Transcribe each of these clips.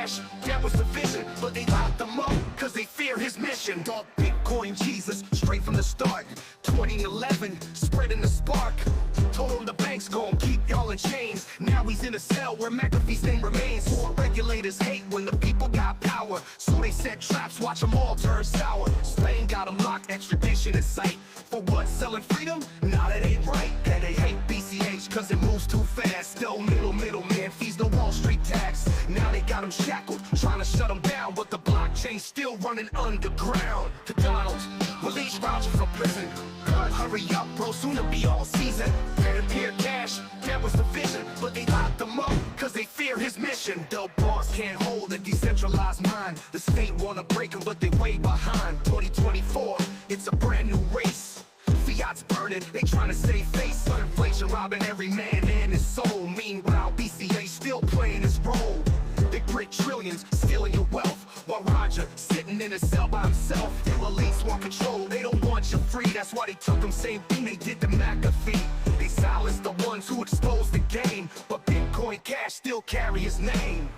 cash, that was the vision. But they locked them up, cause they fear his mission. Dog Bitcoin Jesus, straight from the start. 2011, spreading the spark. Told him the bank's gon' keep y'all in chains. Now he's in a cell where McAfee's name remains. Regulators hate when the people got power, so they set traps, watch them all turn sour. Spain got them locked, extradition in sight. For what, selling freedom? Nah, that ain't right. And they hate BCH cause it moves too fast. Still middleman fees the Wall Street tax. Now they got them shackled, trying to shut them down. But the blockchain's still running underground. To Donald, release Roger from prison. Hurry up, bro, soon to be all season. Peer cash, that was the vision. But they locked them up, cause they fear his mission. The boss can't hold a decentralized mind. The state wanna break them, but they way behind. 2024, it's a brand new race. Fiat's burning, they trying to save face. Inflation robbing every man and his soul. Meanwhile, BCH still playing his role. They print trillions, stealing your wealth. While Roger, sitting in a cell by himself. The elites want control, they don't want you free. That's why they took them same thing they did to McAfee. They silenced the ones who exposed the game. But Bitcoin Cash still carry his name.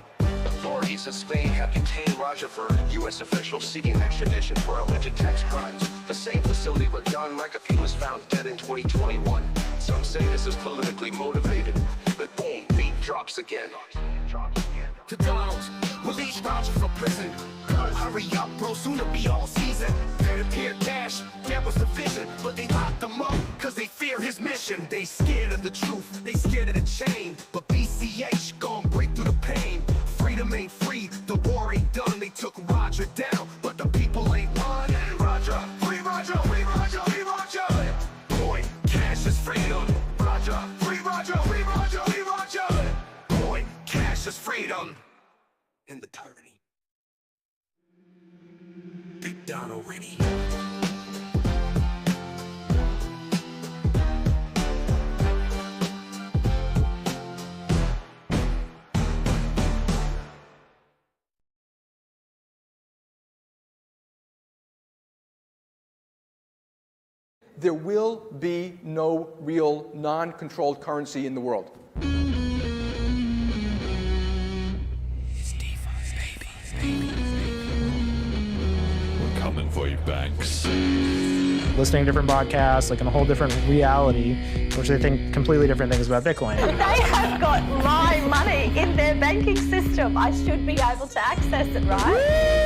Authorities in Spain have detained Roger for U.S. officials seeking extradition for alleged tax crimes. The same facility where John McAfee was found dead in 2021. Some say this is politically motivated, but boom, beat drops again. To Donald, release Roger from prison. Hurry up, bro, soon to be all season. Peer cash, that was the vision. But they locked them up, cause they fear his mission. They scared of the truth, they scared of the chain. But BCH gon' break through the pain. Freedom ain't free, the war ain't done. They took Roger down, but the people ain't won. Roger, free Roger, free Roger, free Roger. Coin, cash is freedom. Roger, free Roger, free Roger, free Roger. Coin, cash is freedom. In the tyranny. Big Donald Rennie. There will be no real non-controlled currency in the world. We're coming for you, banks. Listening to different podcasts, like in a whole different reality, which they think completely different things about Bitcoin. They have got my money in their banking system. I should be able to access it, right?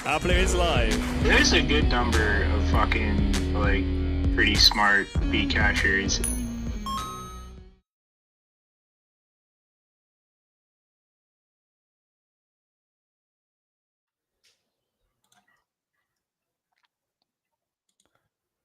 Appler is live. There's a good number of fucking, like, pretty smart Bcashers.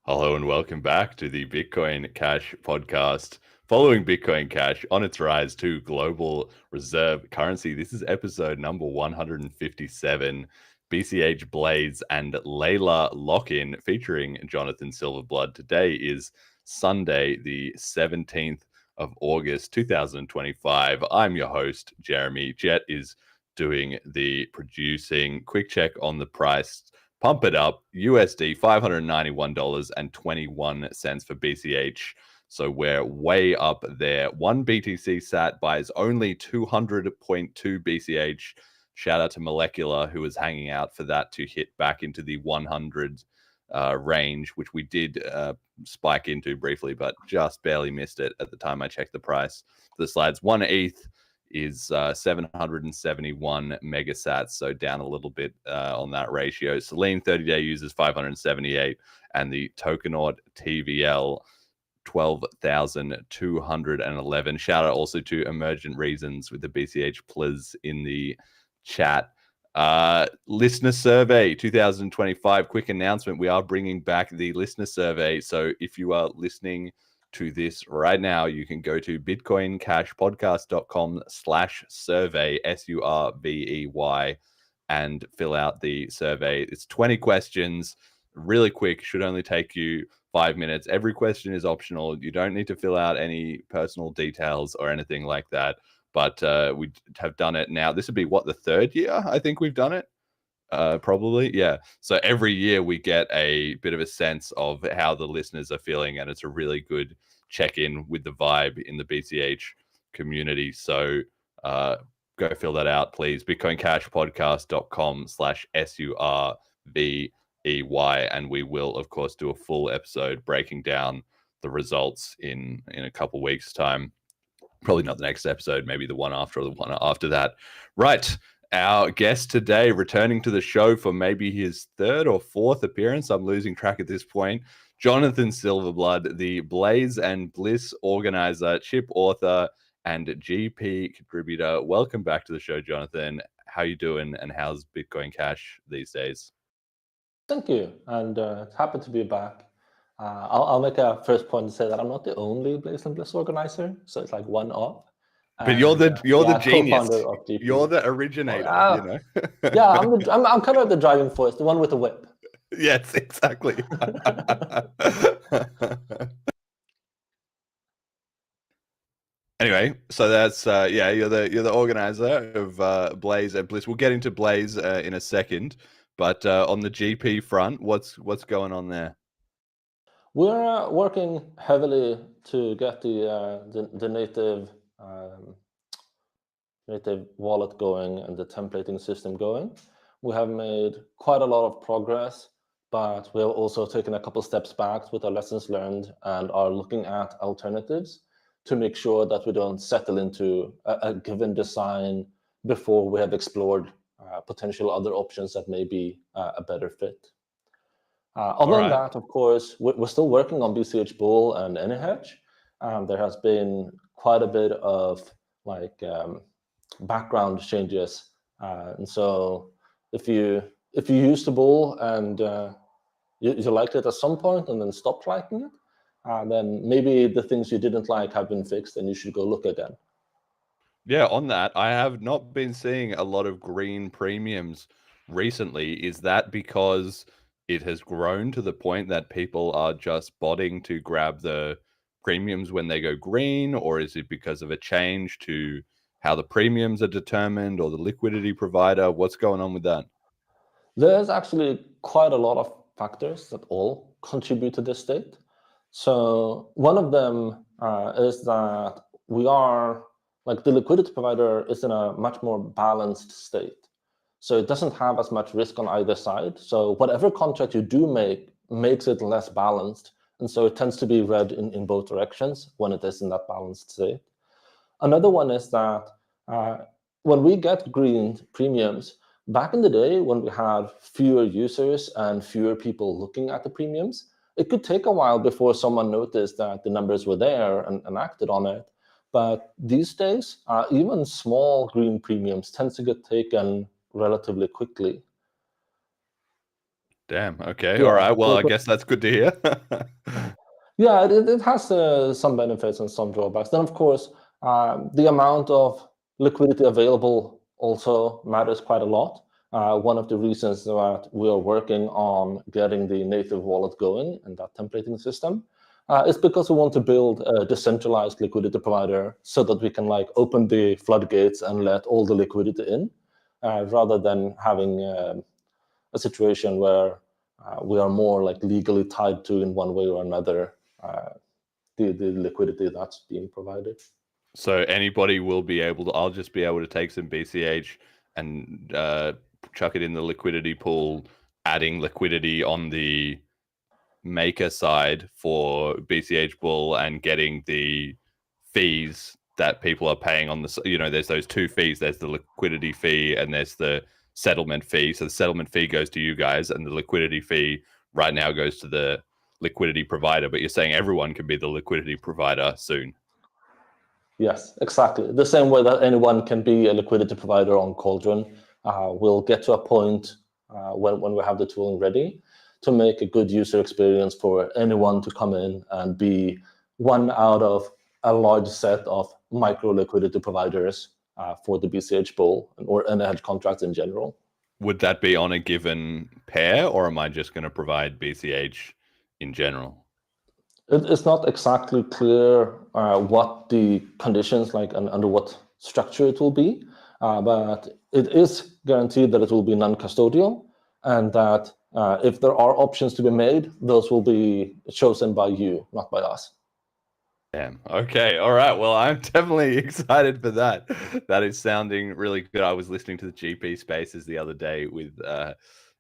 Hello and welcome back to the Bitcoin Cash podcast. Following Bitcoin Cash on its rise to global reserve currency, this is episode number 157. BCH Blaze and Layla lock-in featuring Jonathan Silverblood. Today is Sunday, the 17th of August, 2025. I'm your host, Jeremy. Jet is doing the producing. Quick check on the price. Pump it up. USD $591.21 for BCH. So we're way up there. One BTC sat buys only 200.2 BCH. Shout out to Molecular, who was hanging out for that to hit back into the 100 range, which we did spike into briefly, but just barely missed it at the time I checked the price. The slides, 1 ETH is 771 megasats, so down a little bit on that ratio. Selene 30-day users 578, and the Tokenaut TVL 12,211. Shout out also to Emergent Reasons with the BCH Pliz in the chat. Listener survey 2025. Quick announcement: we are bringing back the listener survey. So if you are listening to this right now, you can go to bitcoincashpodcast.com/survey SURVEY and fill out the survey. It's 20 questions, really quick, should only take you 5 minutes. Every question is optional. You don't need to fill out any personal details or anything like that. But we have done it now. This would be what, the third year I think we've done it? Probably, yeah. So every year we get a bit of a sense of how the listeners are feeling, and it's a really good check-in with the vibe in the BCH community. So Go fill that out, please. BitcoinCashPodcast.com/SURVEY, and we will, of course, do a full episode breaking down the results in a couple weeks' time. Probably not the next episode, maybe the one after or the one after that. Right. Our guest today, returning to the show for maybe his third or fourth appearance, I'm losing track at this point, Jonathan Silverblood, the Blaze and Bliss organizer, chip author, and GP contributor. Welcome back to the show, Jonathan. How you doing, and how's Bitcoin Cash these days? Thank you, and happy to be back. I'll make a first point to say that I'm not the only Blaze and Bliss organizer, so it's like one of. But you're the genius. Co-founder of GP. You're the originator. You know. Yeah, I'm kind of the driving force, the one with the whip. Yes, exactly. Anyway, so that's you're the organizer of Blaze and Bliss. We'll get into Blaze in a second, but on the GP front, what's going on there? We're working heavily to get the native wallet going and the templating system going. We have made quite a lot of progress, but we have also taken a couple steps back with our lessons learned and are looking at alternatives to make sure that we don't settle into a given design before we have explored potential other options that may be a better fit. Other than that, of course, we're still working on BCH Bull and AnyHedge. There has been quite a bit of background changes, and so if you use the Bull and you liked it at some point and then stopped liking it, then maybe the things you didn't like have been fixed and you should go look again. Yeah, on that, I have not been seeing a lot of green premiums recently. Is that because it has grown to the point that people are just botting to grab the premiums when they go green, or is it because of a change to how the premiums are determined or the liquidity provider? What's going on with that? There's actually quite a lot of factors that all contribute to this state. So one of them is that we are, the liquidity provider is in a much more balanced state. So it doesn't have as much risk on either side. So whatever contract you do make makes it less balanced. And so it tends to be read in both directions when it is in that balanced state. Another one is that when we get green premiums, back in the day when we had fewer users and fewer people looking at the premiums, it could take a while before someone noticed that the numbers were there and acted on it. But these days, even small green premiums tend to get taken relatively quickly. Damn. Okay. Yeah. All right. Well, I guess that's good to hear. Yeah, it has some benefits and some drawbacks. Then, of course, the amount of liquidity available also matters quite a lot. One of the reasons that we are working on getting the native wallet going and that templating system is because we want to build a decentralized liquidity provider so that we can open the floodgates and let all the liquidity in, rather than having a situation where we are more legally tied to, in one way or another, the liquidity that's being provided. So anybody will be able to, I'll just be able to take some BCH and chuck it in the liquidity pool, adding liquidity on the maker side for BCH Bull and getting the fees that people are paying on the, there's those two fees. There's the liquidity fee and there's the settlement fee. So the settlement fee goes to you guys and the liquidity fee right now goes to the liquidity provider. But you're saying everyone can be the liquidity provider soon. Yes, exactly. The same way that anyone can be a liquidity provider on Cauldron. We'll get to a point when we have the tooling ready to make a good user experience for anyone to come in and be one out of a large set of micro liquidity providers for the BCH Bull or AnyHedge contracts in general. Would that be on a given pair, or am I just going to provide BCH in general? It's not exactly clear what the conditions and under what structure it will be, but it is guaranteed that it will be non-custodial, and that if there are options to be made, those will be chosen by you, not by us. Damn. Okay. All right. Well, I'm definitely excited for that. That is sounding really good. I was listening to the GP Spaces the other day with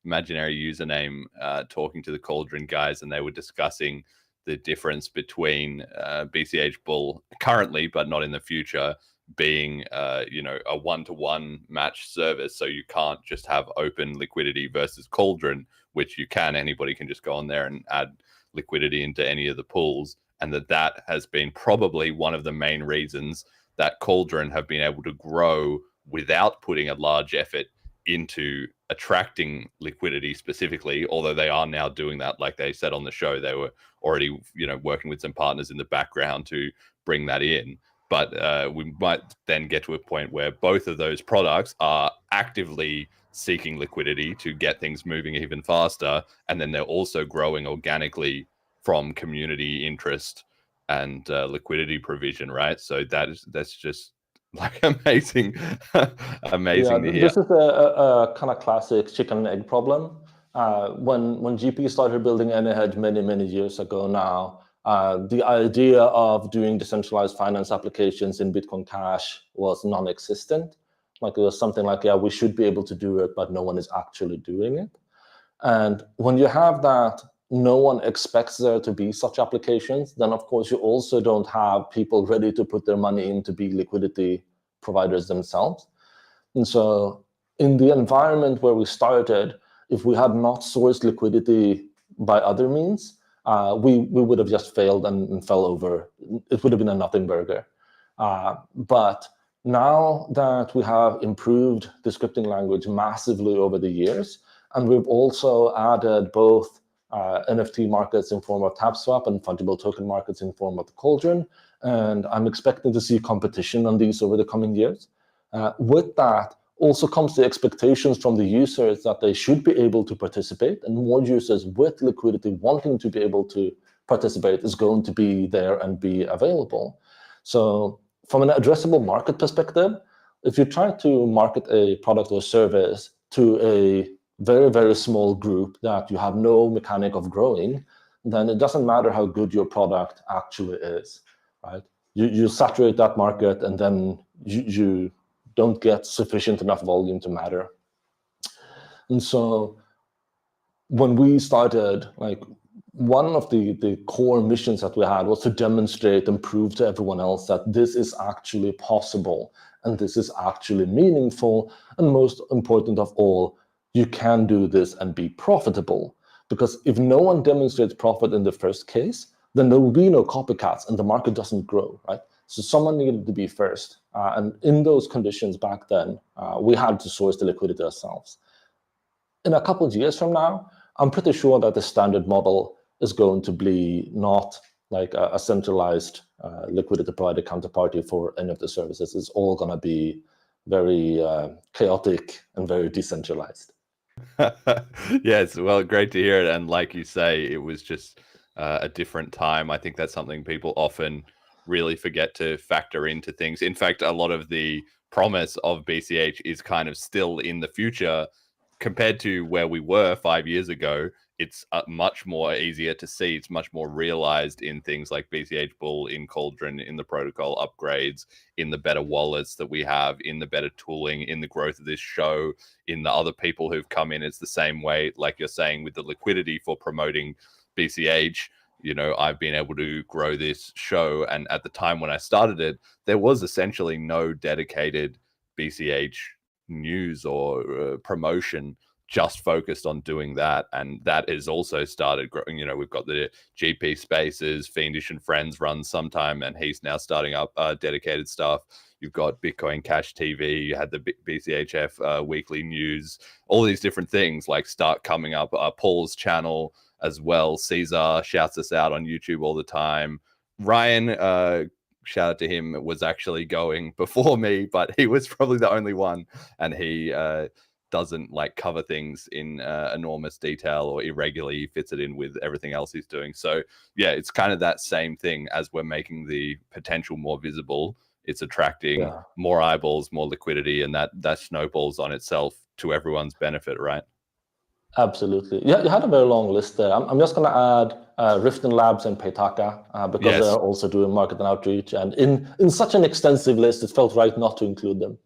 imaginary username talking to the Cauldron guys, and they were discussing the difference between BCH Bull currently, but not in the future, being a one-to-one match service. So you can't just have open liquidity versus Cauldron, which you can. Anybody can just go on there and add liquidity into any of the pools, and that has been probably one of the main reasons that Cauldron have been able to grow without putting a large effort into attracting liquidity specifically, although they are now doing that. Like they said on the show, they were already working with some partners in the background to bring that in. But we might then get to a point where both of those products are actively seeking liquidity to get things moving even faster, and then they're also growing organically from community interest and liquidity provision, right? So that's just like amazing to hear. This is a kind of classic chicken and egg problem. When GP started building AnyHedge many years ago now, the idea of doing decentralized finance applications in Bitcoin Cash was non-existent. Like it was something like, yeah, we should be able to do it, but no one is actually doing it. And when you have that, no one expects there to be such applications, then of course you also don't have people ready to put their money in to be liquidity providers themselves. And so in the environment where we started, if we had not sourced liquidity by other means, we would have just failed and fell over. It would have been a nothing burger. But now that we have improved the scripting language massively over the years, and we've also added both NFT markets in form of TapSwap and fungible token markets in form of the Cauldron, and I'm expecting to see competition on these over the coming years. With that also comes the expectations from the users that they should be able to participate, and more users with liquidity wanting to be able to participate is going to be there and be available. So from an addressable market perspective, if you try to market a product or service to a very small group that you have no mechanic of growing, then it doesn't matter how good your product actually is, right? You saturate that market, and then you don't get sufficient enough volume to matter. And so when we started, like one of the core missions that we had was to demonstrate and prove to everyone else that this is actually possible and this is actually meaningful, and most important of all, you can do this and be profitable. Because if no one demonstrates profit in the first case, then there will be no copycats and the market doesn't grow, right? So someone needed to be first. And in those conditions back then, we had to source the liquidity ourselves. In a couple of years from now, I'm pretty sure that the standard model is going to be not like a centralized liquidity provider counterparty for any of the services. It's all going to be very chaotic and very decentralized. Yes, well, great to hear it. And like you say, it was just a different time. I think that's something people often really forget to factor into things. In fact, a lot of the promise of BCH is kind of still in the future compared to where we were 5 years ago. It's much more easier to see. It's much more realized in things like BCH Bull, in Cauldron, in the protocol upgrades, in the better wallets that we have, in the better tooling, in the growth of this show, in the other people who've come in. It's the same way, like you're saying, with the liquidity for promoting BCH. I've been able to grow this show. And at the time when I started it, there was essentially no dedicated BCH news or promotion, just focused on doing that. And that has also started growing. We've got the GP Spaces, Fiendish and Friends runs sometime, and he's now starting up dedicated stuff. You've got Bitcoin Cash TV, you had the BCHF weekly news, all these different things like start coming up. Paul's channel as well. Caesar shouts us out on YouTube all the time. Ryan, shout out to him, was actually going before me, but he was probably the only one, and he doesn't like cover things in enormous detail or irregularly. He fits it in with everything else he's doing. So yeah, it's kind of that same thing. As we're making the potential more visible, it's attracting more eyeballs, more liquidity, and that snowballs on itself to everyone's benefit, right? Absolutely. Yeah, you had a very long list there. I'm just going to add Riften Labs and Paytaka because Yes. they're also doing market and outreach. And in such an extensive list, it felt right not to include them.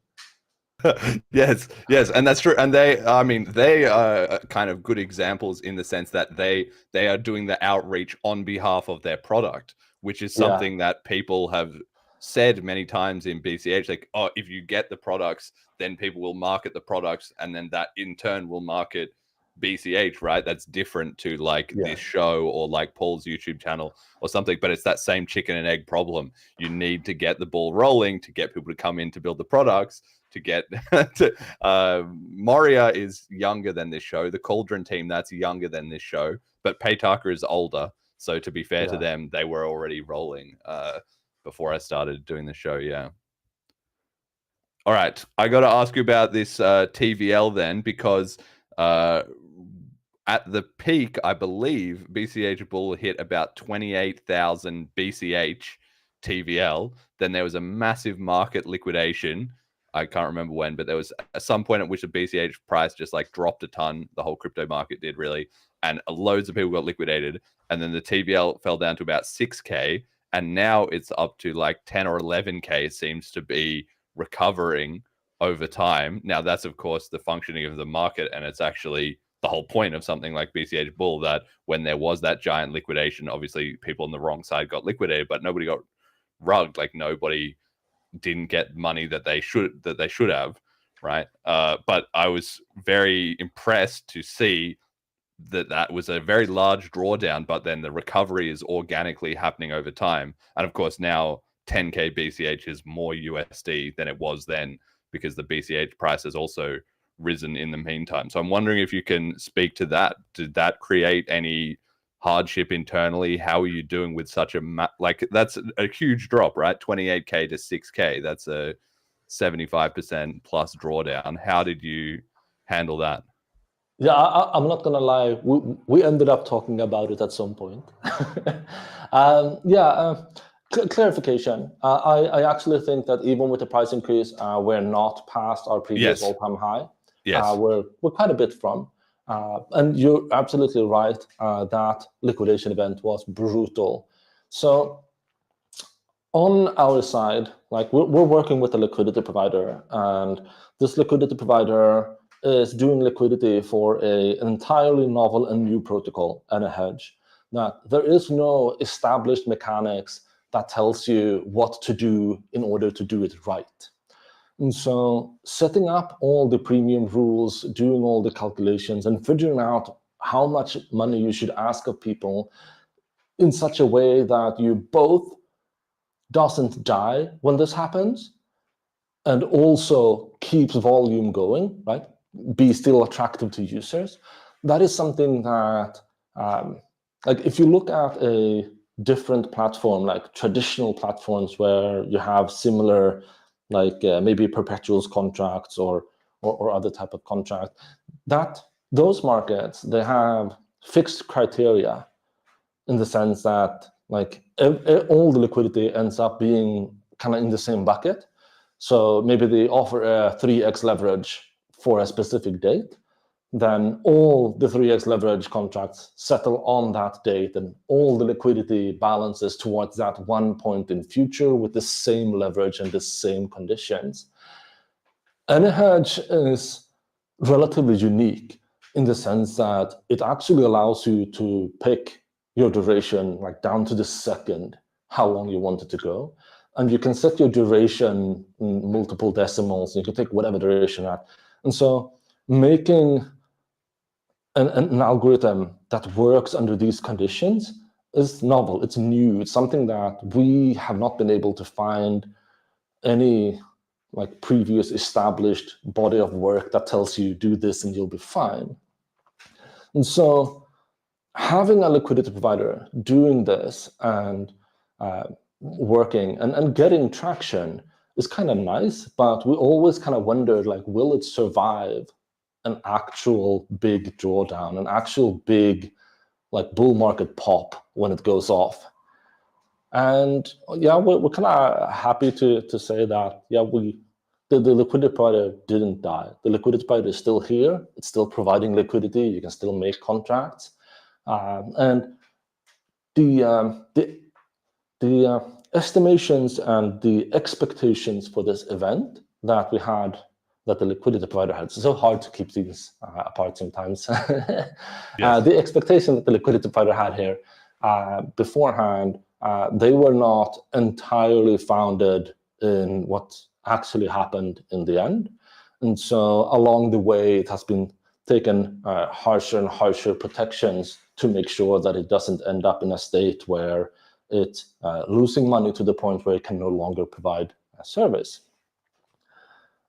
Yes, and that's true. And they are kind of good examples in the sense that they are doing the outreach on behalf of their product, which is something that people have said many times in BCH. Like, oh, if you get the products, then people will market the products, and then that in turn will market BCH, right? That's different to like this show or like Paul's YouTube channel or something, but it's that same chicken and egg problem. You need to get the ball rolling to get people to come in to build the products. To get Moria is younger than this show. The Cauldron team, that's younger than this show, but Paytaka is older. So to be fair to them, they were already rolling before I started doing the show. Yeah. All right, I got to ask you about this TVL then, because at the peak, I believe BCH Bull hit about 28,000 BCH TVL. Then there was a massive market liquidation. I can't remember when, but there was at some point at which the BCH price just like dropped a ton. The whole crypto market did really, and loads of people got liquidated. And then the TVL fell down to about 6K, and now it's up to like 10 or 11K. It seems to be recovering over time. Now that's of course the functioning of the market, and it's actually the whole point of something like BCH Bull, that when there was that giant liquidation, obviously people on the wrong side got liquidated, but nobody got rugged. Like nobody didn't get money that they should have, right? But I was very impressed to see that was a very large drawdown, but then the recovery is organically happening over time. And of course now 10K BCH is more USD than it was then, because the BCH price has also risen in the meantime. So I'm wondering if you can speak to that. Did that create any hardship internally? How are you doing with such a like that's a huge drop, right? 28K to 6K. That's a 75% plus drawdown. How did you handle that? Yeah, I'm not gonna lie. We ended up talking about it at some point. Clarification. I actually think that even with the price increase, we're not past our previous all-time high. Yes, we're quite a bit from. And you're absolutely right. That liquidation event was brutal. So on our side, like we're working with a liquidity provider, and this liquidity provider is doing liquidity for an entirely novel and new protocol and a hedge. That there is no established mechanics that tells you what to do in order to do it right. And so setting up all the premium rules, doing all the calculations, and figuring out how much money you should ask of people in such a way that you both doesn't die when this happens and also keeps volume going, right? Be still attractive to users. That is something that, like if you look at a different platform, like traditional platforms where you have similar, like maybe perpetuals contracts or other type of contract, that those markets, they have fixed criteria in the sense that like all the liquidity ends up being kind of in the same bucket. So maybe they offer a 3x leverage for a specific date, then all the 3x leverage contracts settle on that date, and all the liquidity balances towards that one point in future with the same leverage and the same conditions. And a hedge is relatively unique in the sense that it actually allows you to pick your duration like down to the second, how long you want it to go. And you can set your duration in multiple decimals. You can take whatever duration at. And so making an algorithm that works under these conditions is novel. It's new. It's something that we have not been able to find any like previous established body of work that tells you do this and you'll be fine. And so having a liquidity provider doing this and working and getting traction is kind of nice, but we always kind of wondered, like, will it survive an actual big drawdown, an actual big like bull market pop when it goes off? And yeah, we're kind of happy to say that, yeah, we the liquidity provider didn't die. The liquidity provider is still here. It's still providing liquidity. You can still make contracts. And the estimations and the expectations for this event that we had, that the liquidity provider had, it's so hard to keep these apart sometimes. Yes. The expectation that the liquidity provider had here beforehand, they were not entirely founded in what actually happened in the end. And so along the way, it has been taken harsher and harsher protections to make sure that it doesn't end up in a state where it's losing money to the point where it can no longer provide a service.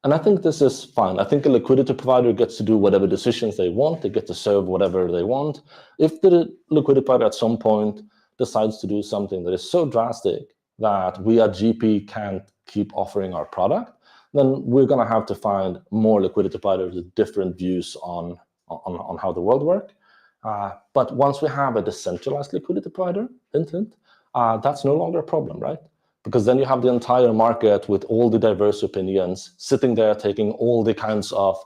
And I think this is fine. I think a liquidity provider gets to do whatever decisions they want. They get to serve whatever they want. If the liquidity provider at some point decides to do something that is so drastic that we at GP can't keep offering our product, then we're going to have to find more liquidity providers with different views on how the world works. But once we have a decentralized liquidity provider, that's no longer a problem, right? Because then you have the entire market with all the diverse opinions sitting there taking all the kinds of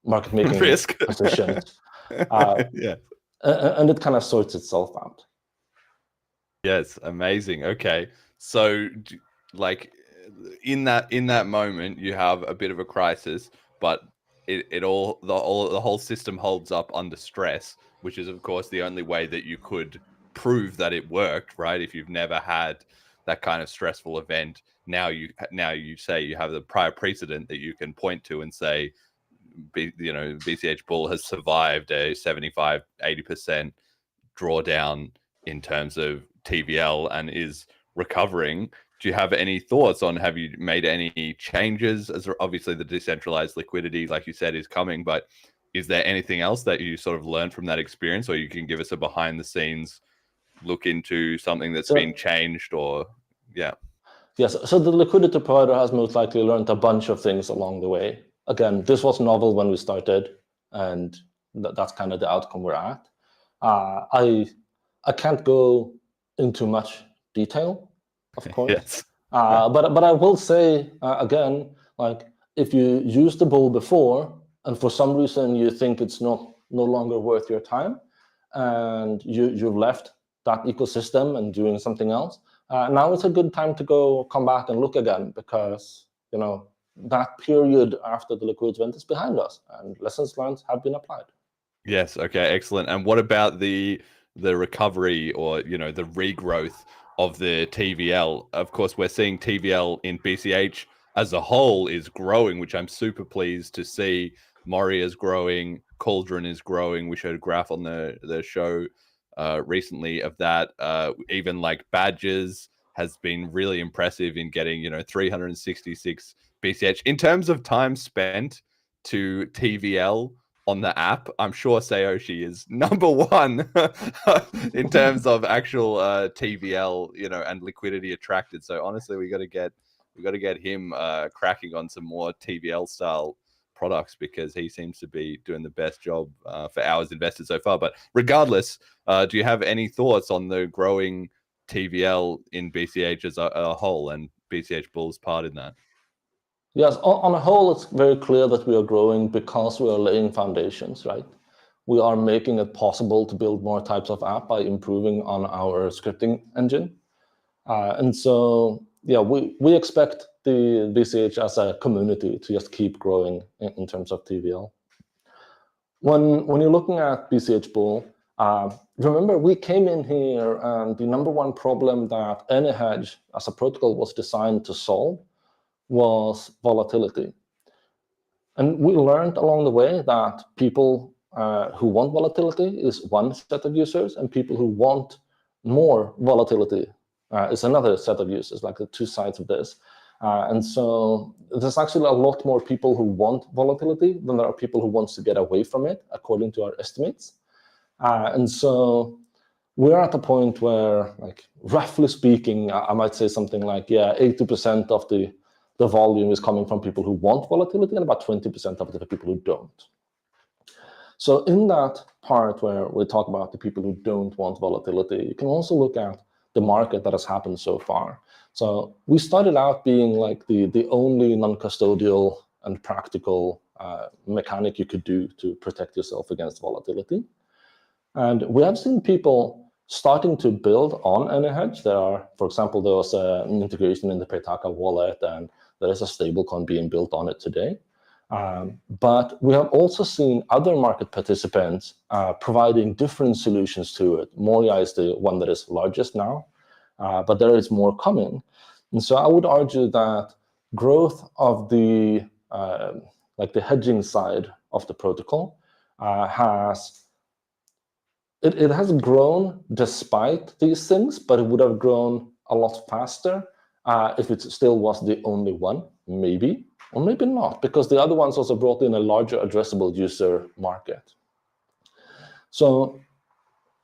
market making risk positions. Yeah. And it kind of sorts itself out. Yes, amazing. Okay. So like in that moment you have a bit of a crisis, but the whole system holds up under stress, which is of course the only way that you could prove that it worked, right? If you've never had that kind of stressful event, now you say you have the prior precedent that you can point to and say, BCH Bull has survived a 75-80% drawdown in terms of TVL and is recovering. Do you have any thoughts on, have you made any changes? As obviously the decentralized liquidity, like you said, is coming, but is there anything else that you sort of learned from that experience, or you can give us a behind the scenes look into something that's been changed? Or Yes, so the liquidity provider has most likely learned a bunch of things along the way. Again, this was novel when we started, and that's kind of the outcome we're at. I can't go into much detail, of course. Yes. But I will say again, like, if you used the bull before and for some reason you think it's no longer worth your time, and you've left that ecosystem and doing something else, now it's a good time to come back and look again, because that period after the liquidity event is behind us and lessons learned have been applied. Yes. Okay. Excellent. And what about the recovery, or the regrowth of the TVL? Of course, we're seeing TVL in BCH as a whole is growing, which I'm super pleased to see. Moria is growing, Cauldron is growing. We showed a graph on the show recently of that. Even like Badges has been really impressive in getting 366 BCH. In terms of time spent to TVL on the app, I'm sure Sayoshi is number one in terms of actual TVL, and liquidity attracted. So honestly, we got to get him cracking on some more TVL style products, because he seems to be doing the best job for hours invested so far. But regardless, do you have any thoughts on the growing TVL in BCH as a whole, and BCH Bull's part in that? Yes, on a whole, it's very clear that we are growing because we are laying foundations, right? We are making it possible to build more types of app by improving on our scripting engine. And so, yeah, we expect the BCH as a community to just keep growing in terms of TVL. When you're looking at BCH Bull, remember, we came in here and the number one problem that any hedge as a protocol was designed to solve was volatility. And we learned along the way that people who want volatility is one set of users, and people who want more volatility is another set of users, like the two sides of this. And so there's actually a lot more people who want volatility than there are people who want to get away from it, according to our estimates. And so we're at a point where, like, roughly speaking, I might say something like, 80% of the volume is coming from people who want volatility, and about 20% of it are people who don't. So in that part where we talk about the people who don't want volatility, you can also look at the market that has happened so far. So we started out being like the only non-custodial and practical mechanic you could do to protect yourself against volatility. And we have seen people starting to build on AnyHedge. There are, for example, there was an integration in the Paytaka wallet, and there is a stablecoin being built on it today. But we have also seen other market participants providing different solutions to it. Moria is the one that is largest now, but there is more coming. And so I would argue that growth of the like the hedging side of the protocol has grown despite these things, but it would have grown a lot faster if it still was the only one, maybe. Or maybe not, because the other ones also brought in a larger addressable user market. So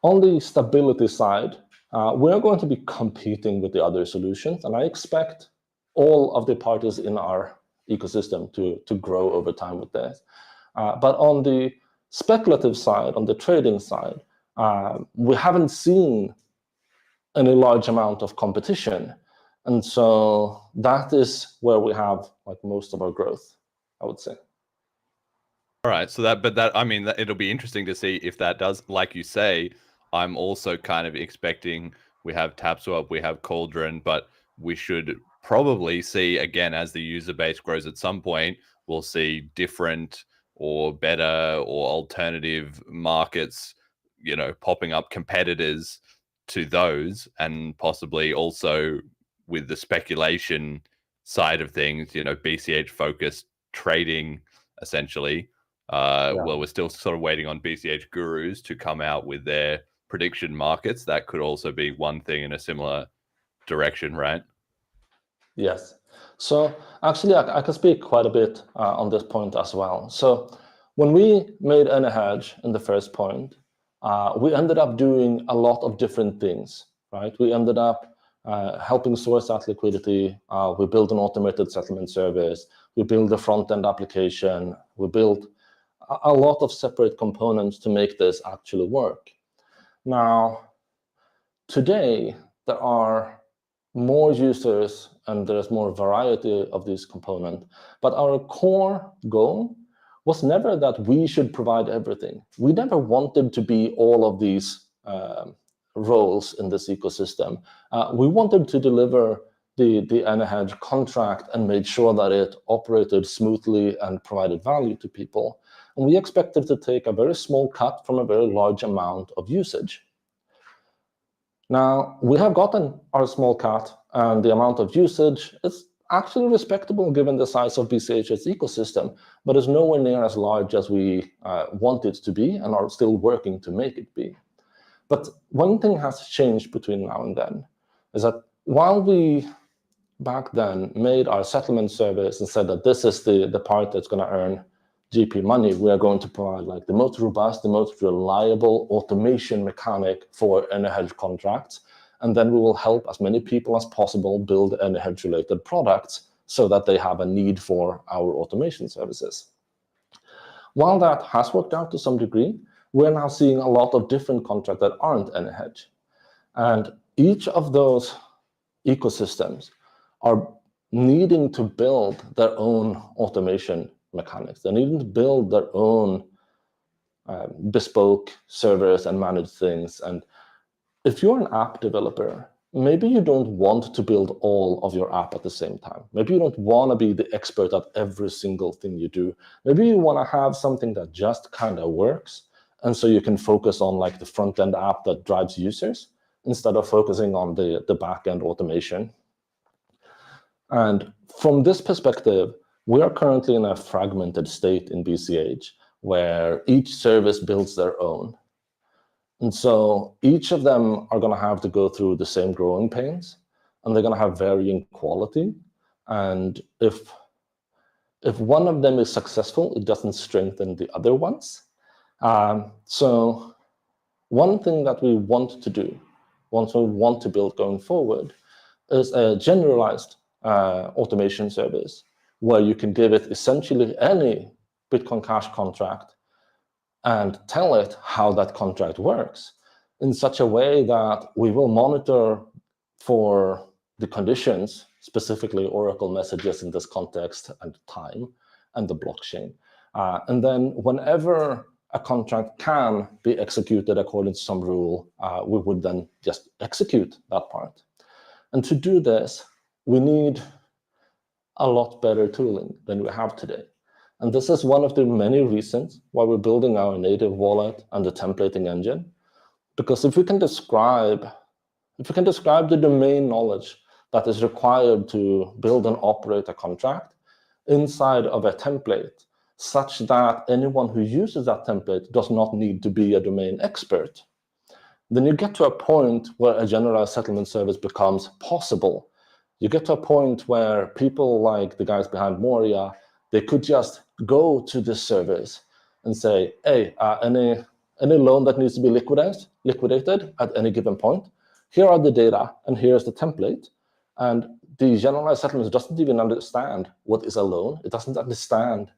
on the stability side, we're going to be competing with the other solutions, and I expect all of the parties in our ecosystem to grow over time with this. But on the speculative side, on the trading side, we haven't seen any large amount of competition. And so that is where we have like most of our growth, I would say. All right. So I mean, it'll be interesting to see if that does, like you say. I'm also kind of expecting we have TapSwap, we have Cauldron, but we should probably see, again, as the user base grows at some point, we'll see different or better or alternative markets, popping up, competitors to those, and possibly also with the speculation side of things, BCH focused trading essentially. Well, we're still sort of waiting on BCH gurus to come out with their prediction markets. That could also be one thing in a similar direction, right? Yes. So actually, I can speak quite a bit on this point as well. So when we made AnyHedge in the first point, we ended up doing a lot of different things, right? We ended up helping source that liquidity. We built an automated settlement service. We built a front-end application. We built a lot of separate components to make this actually work. Now, today, there are more users and there's more variety of these components, but our core goal was never that we should provide everything. We never wanted to be all of these roles in this ecosystem. We wanted to deliver the AnyHedge contract and made sure that it operated smoothly and provided value to people. And we expected to take a very small cut from a very large amount of usage. Now, we have gotten our small cut, and the amount of usage is actually respectable given the size of BCH's ecosystem, but is nowhere near as large as we want it to be and are still working to make it be. But one thing has changed between now and then is that while we back then made our settlement service and said that this is the part that's going to earn GP money, we are going to provide like the most robust, the most reliable automation mechanic for AnyHedge contracts. And then we will help as many people as possible build AnyHedge related products so that they have a need for our automation services. While that has worked out to some degree, we're now seeing a lot of different contracts that aren't AnyHedge. And each of those ecosystems are needing to build their own automation mechanics. They're needing to build their own bespoke servers and manage things. And if you're an app developer, maybe you don't want to build all of your app at the same time. Maybe you don't want to be the expert at every single thing you do. Maybe you want to have something that just kind of works. And so you can focus on like the front-end app that drives users instead of focusing on the back-end automation. And from this perspective, we are currently in a fragmented state in BCH where each service builds their own. And so each of them are going to have to go through the same growing pains, and they're going to have varying quality. And if one of them is successful, it doesn't strengthen the other ones. So one thing that we want to do, once we want to build going forward, is a generalized automation service where you can give it essentially any Bitcoin Cash contract and tell it how that contract works in such a way that we will monitor for the conditions, specifically Oracle messages in this context and time, and the blockchain. And then whenever a contract can be executed according to some rule, we would then just execute that part. And to do this, we need a lot better tooling than we have today. And this is one of the many reasons why we're building our native wallet and the templating engine. Because if we can describe the domain knowledge that is required to build and operate a contract inside of a template, such that anyone who uses that template does not need to be a domain expert, then you get to a point where a generalized settlement service becomes possible. You get to a point where people like the guys behind Moria, they could just go to this service and say, hey, any loan that needs to be liquidated at any given point, here are the data and here's the template. And the generalized settlement doesn't even understand what is a loan. It doesn't understand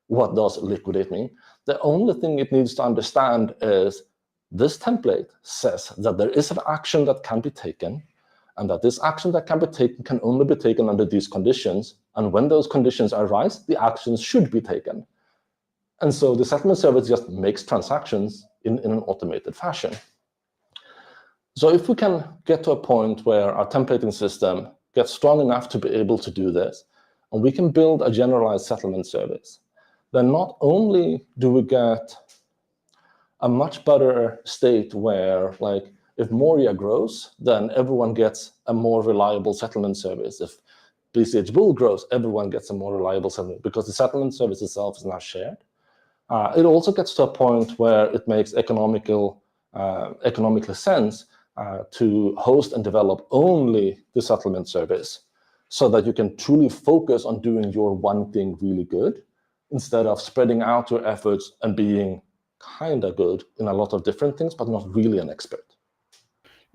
what does liquidate mean. The only thing it needs to understand is this template says that there is an action that can be taken, and that this action that can be taken can only be taken under these conditions. And when those conditions arise, the actions should be taken. And so the settlement service just makes transactions in an automated fashion. So if we can get to a point where our templating system gets strong enough to be able to do this, and we can build a generalized settlement service, then not only do we get a much better state where, like, if Moria grows, then everyone gets a more reliable settlement service. If BCH Bull grows, everyone gets a more reliable settlement, because the settlement service itself is now shared. It also gets to a point where it makes economically sense to host and develop only the settlement service, so that you can truly focus on doing your one thing really good, instead of spreading out your efforts and being kind of good in a lot of different things, but not really an expert.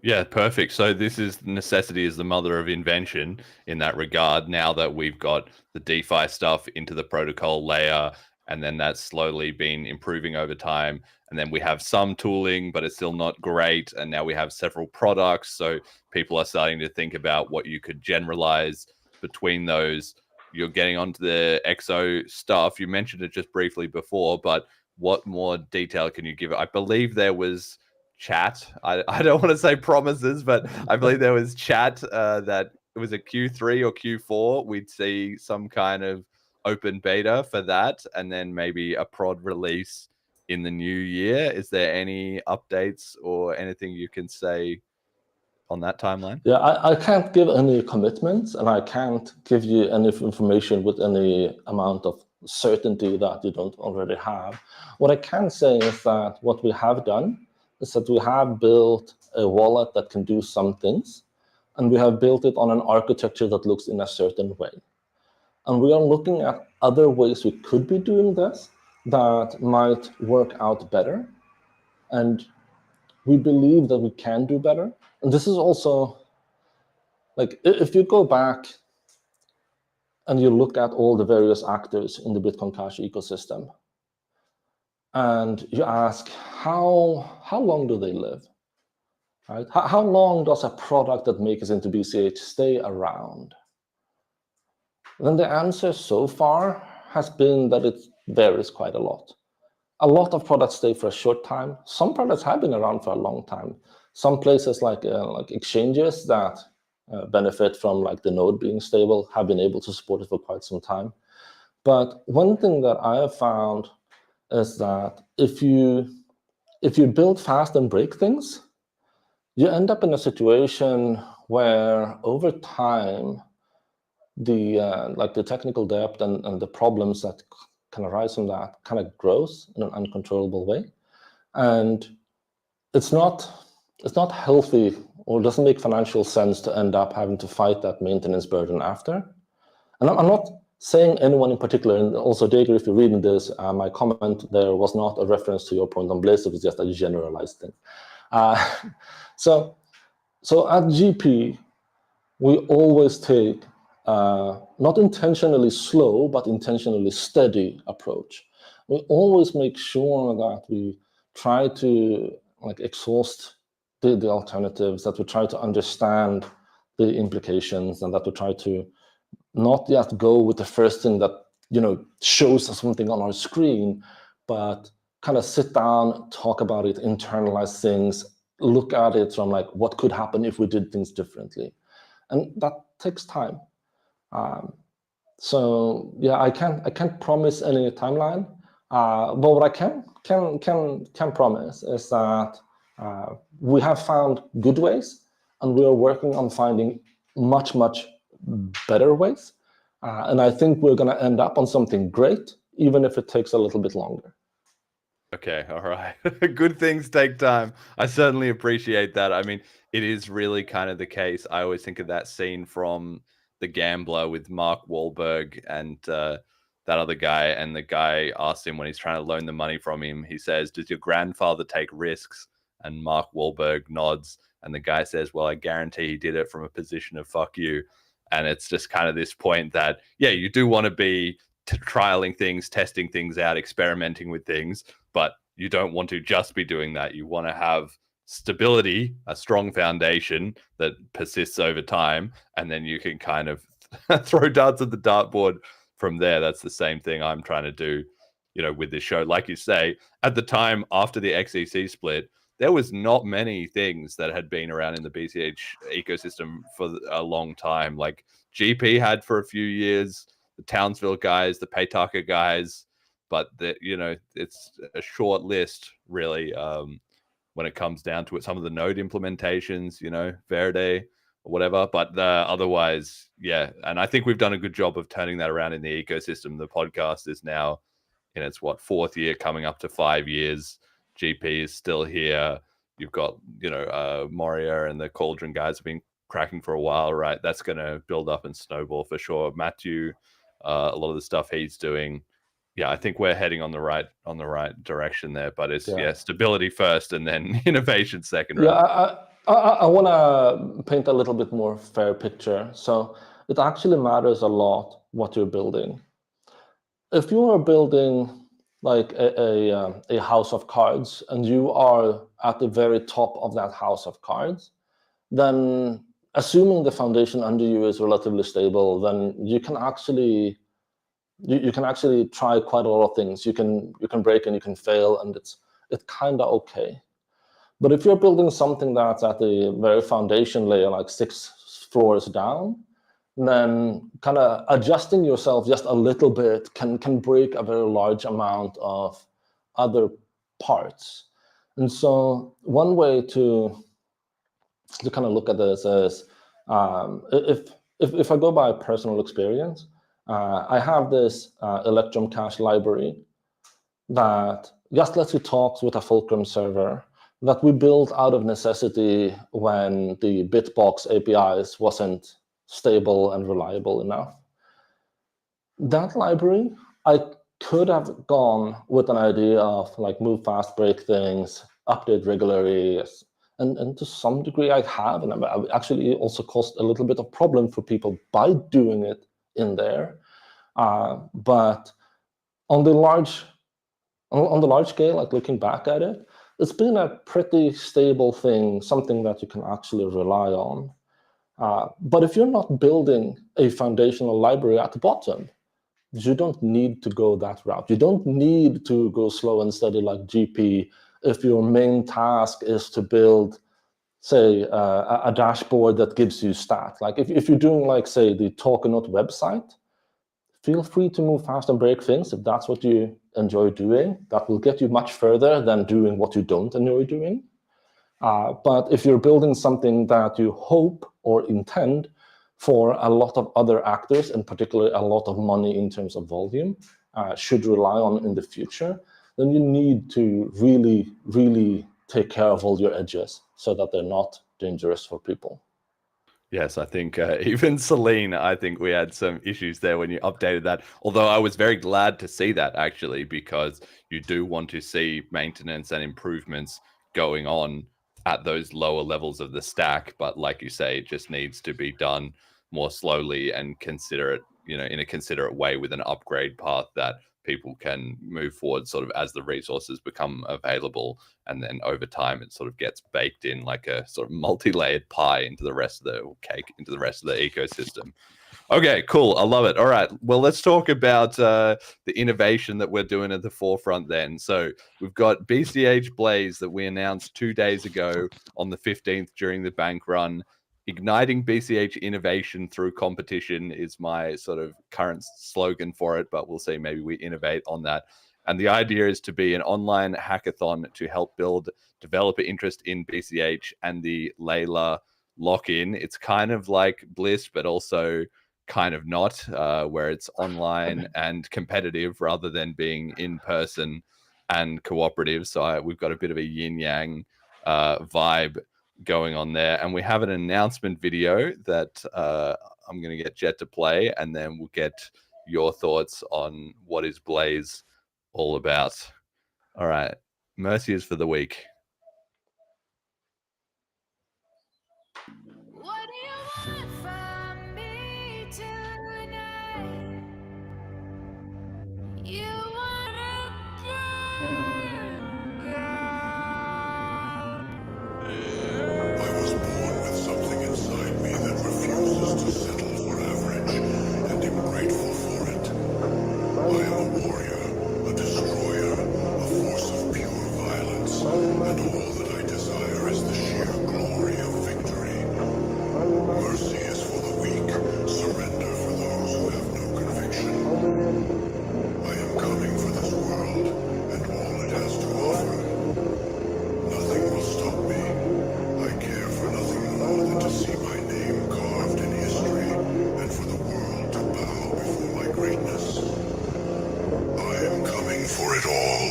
Yeah, perfect. So this is necessity is the mother of invention in that regard. Now that we've got the DeFi stuff into the protocol layer, and then that's slowly been improving over time. And then we have some tooling, but it's still not great. And now we have several products. So people are starting to think about what you could generalize between those. You're getting onto the XO stuff. You mentioned it just briefly before, but what more detail can you give? I believe there was chat. I don't want to say promises, but I believe there was chat that it was a Q3 or Q4. We'd see some kind of open beta for that, and then maybe a prod release in the new year. Is there any updates or anything you can say on that timeline? Yeah, I can't give any commitments, and I can't give you any information with any amount of certainty that you don't already have. What I can say is that what we have done is that we have built a wallet that can do some things, and we have built it on an architecture that looks in a certain way. And we are looking at other ways we could be doing this that might work out better. And we believe that we can do better. And this is also, like, if you go back and you look at all the various actors in the Bitcoin Cash ecosystem, and you ask, how long do they live? Right? How long does a product that makes it into BCH stay around? Then the answer so far has been that it varies quite a lot. A lot of products stay for a short time. Some products have been around for a long time. Some places like exchanges that benefit from like the node being stable have been able to support it for quite some time. But one thing that I have found is that if you build fast and break things, you end up in a situation where over time the technical debt and the problems that can arise from that kind of grows in an uncontrollable way, and it's not healthy or doesn't make financial sense to end up having to fight that maintenance burden after. And I'm not saying anyone in particular, and also Dieter, if you're reading this, my comment there was not a reference to your point on Blaze, it was just a generalized thing. So at GP, we always take not intentionally slow, but intentionally steady approach. We always make sure that we try to exhaust the alternatives, that we try to understand the implications, and that we try to not just go with the first thing that shows us something on our screen, but kind of sit down, talk about it, internalize things, look at it from like what could happen if we did things differently, and that takes time. So yeah, I can't promise any timeline, but what I can promise is that we have found good ways, and we are working on finding much better ways, and I think we're going to end up on something great, even if it takes a little bit longer. Okay, all right. Good things take time. I certainly appreciate that. I mean, it is really kind of the case. I always think of that scene from The Gambler with Mark Wahlberg and that other guy. And the guy asks him when he's trying to loan the money from him, he says, "Does your grandfather take risks?" And Mark Wahlberg nods. And the guy says, "Well, I guarantee he did it from a position of fuck you." And it's just kind of this point that, yeah, you do want to be trialing things, testing things out, experimenting with things, but you don't want to just be doing that. You want to have stability, a strong foundation that persists over time, and then you can kind of throw darts at the dartboard from there. That's the same thing I'm trying to do, with this show. Like you say, at the time after the XEC split, there was not many things that had been around in the BCH ecosystem for a long time. Like GP had for a few years, the Townsville guys, the Paytaka guys, but it's a short list really when it comes down to it. Some of the node implementations, Verde or whatever, but otherwise, yeah. And I think we've done a good job of turning that around in the ecosystem. The podcast is now in its fourth year, coming up to 5 years. GP is still here. You've got Moria and the Cauldron guys have been cracking for a while, right? That's going to build up and snowball for sure. Matthew, a lot of the stuff he's doing, yeah, I think we're heading on the right direction there. But it's stability first and then innovation second. Right? Yeah, I want to paint a little bit more fair picture. So it actually matters a lot what you're building. If you are building like a house of cards and you are at the very top of that house of cards, then assuming the foundation under you is relatively stable, then you can actually try quite a lot of things. You can break and you can fail, and it's kind of okay. But if you're building something that's at the very foundation layer, like 6 floors down, then kind of adjusting yourself just a little bit can break a very large amount of other parts. And so one way to kind of look at this is if I go by personal experience, I have this Electrum Cache library that just lets you talk with a Fulcrum server that we built out of necessity when the Bitbox APIs wasn't stable and reliable enough. That library, I could have gone with an idea of like move fast, break things, update regularly, and to some degree I have, and I've actually also caused a little bit of problem for people by doing it in there. But on the large scale, like looking back at it, it's been a pretty stable thing, something that you can actually rely on. But if you're not building a foundational library at the bottom, you don't need to go that route. You don't need to go slow and steady like GP if your main task is to build, say, a dashboard that gives you stats. Like if you're doing, like, say, the Talkanote website, feel free to move fast and break things if that's what you enjoy doing. That will get you much further than doing what you don't enjoy doing. But if you're building something that you hope or intend for a lot of other actors, and particularly a lot of money in terms of volume, should rely on in the future, then you need to really, really take care of all your edges so that they're not dangerous for people. Yes, I think even Celine, I think we had some issues there when you updated that. Although I was very glad to see that, actually, because you do want to see maintenance and improvements going on at those lower levels of the stack. But like you say, it just needs to be done more slowly and considerate in a considerate way with an upgrade path that people can move forward sort of as the resources become available, and then over time it sort of gets baked in like a sort of multi-layered pie into the rest of the cake, into the rest of the ecosystem. Okay, cool. I love it. All right. Well, let's talk about the innovation that we're doing at the forefront then. So we've got BCH Blaze that we announced 2 days ago on the 15th during the bank run. Igniting BCH innovation through competition is my sort of current slogan for it, but we'll see, maybe we innovate on that. And the idea is to be an online hackathon to help build developer interest in BCH and the Layla lock-in. It's kind of like Bliss, but also kind of not, where it's online and competitive rather than being in person and cooperative. So we've got a bit of a yin yang vibe going on there, and we have an announcement video that I'm going to get Jet to play, and then we'll get your thoughts on what is Blaze all about. All right, Merciers for the week. What do you want from me tonight? You wanna burn down. I was born with something inside me that refuses to settle for average, and am grateful for it. I am a warrior, a destroyer, a force of pure violence, and all that I desire is the sheer glory of victory. Mercy is for the weak, surrender for those who have no conviction. I am coming for this world, and all it has to offer. Nothing will stop me. I care for nothing more than to see my name carved in history, and for the world to bow before my greatness. I am coming for it all.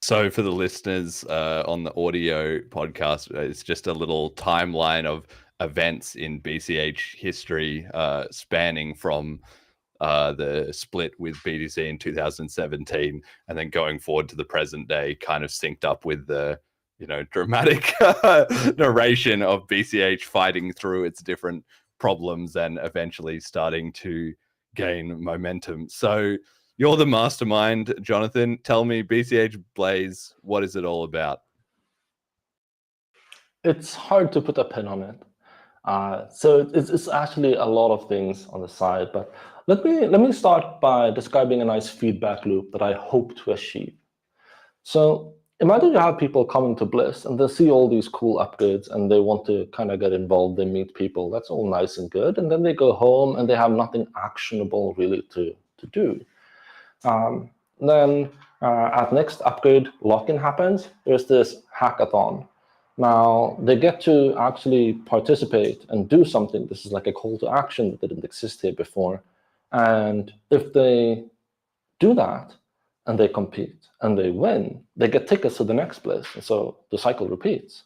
So for the listeners on the audio podcast, it's just a little timeline of events in BCH history spanning from the split with BTC in 2017 and then going forward to the present day, kind of synced up with the dramatic narration of BCH fighting through its different problems and eventually starting to gain momentum. So you're the mastermind, Jonathan. Tell me, BCH Blaze, what is it all about? It's hard to put a pin on it. So it's actually a lot of things on the side, but let me start by describing a nice feedback loop that I hope to achieve. So imagine you have people coming to Bliss and they see all these cool upgrades and they want to kind of get involved, they meet people, that's all nice and good, and then they go home and they have nothing actionable really to do. Then at next upgrade lock-in happens, there's this hackathon. Now they get to actually participate and do something. This is like a call to action that didn't exist here before. And if they do that and they compete and they win, they get tickets to the next place. And so the cycle repeats.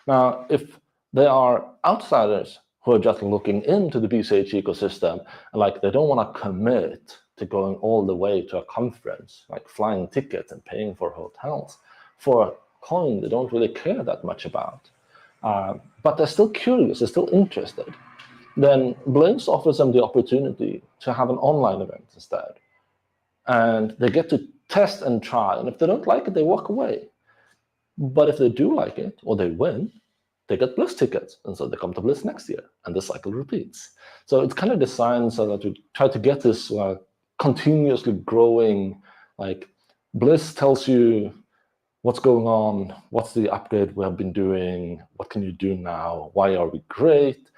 Now, if they are outsiders who are just looking into the BCH ecosystem and like they don't want to commit to going all the way to a conference, like flying tickets and paying for hotels for a coin they don't really care that much about, but they're still curious, they're still interested, then Blaze offers them the opportunity to have an online event instead. And they get to test and try, and if they don't like it, they walk away. But if they do like it, or they win, they get Bliss tickets, and so they come to Bliss next year, and the cycle repeats. So it's kind of designed so that we try to get this continuously growing, like Bliss tells you what's going on, what's the upgrade we have been doing, what can you do now, why are we great?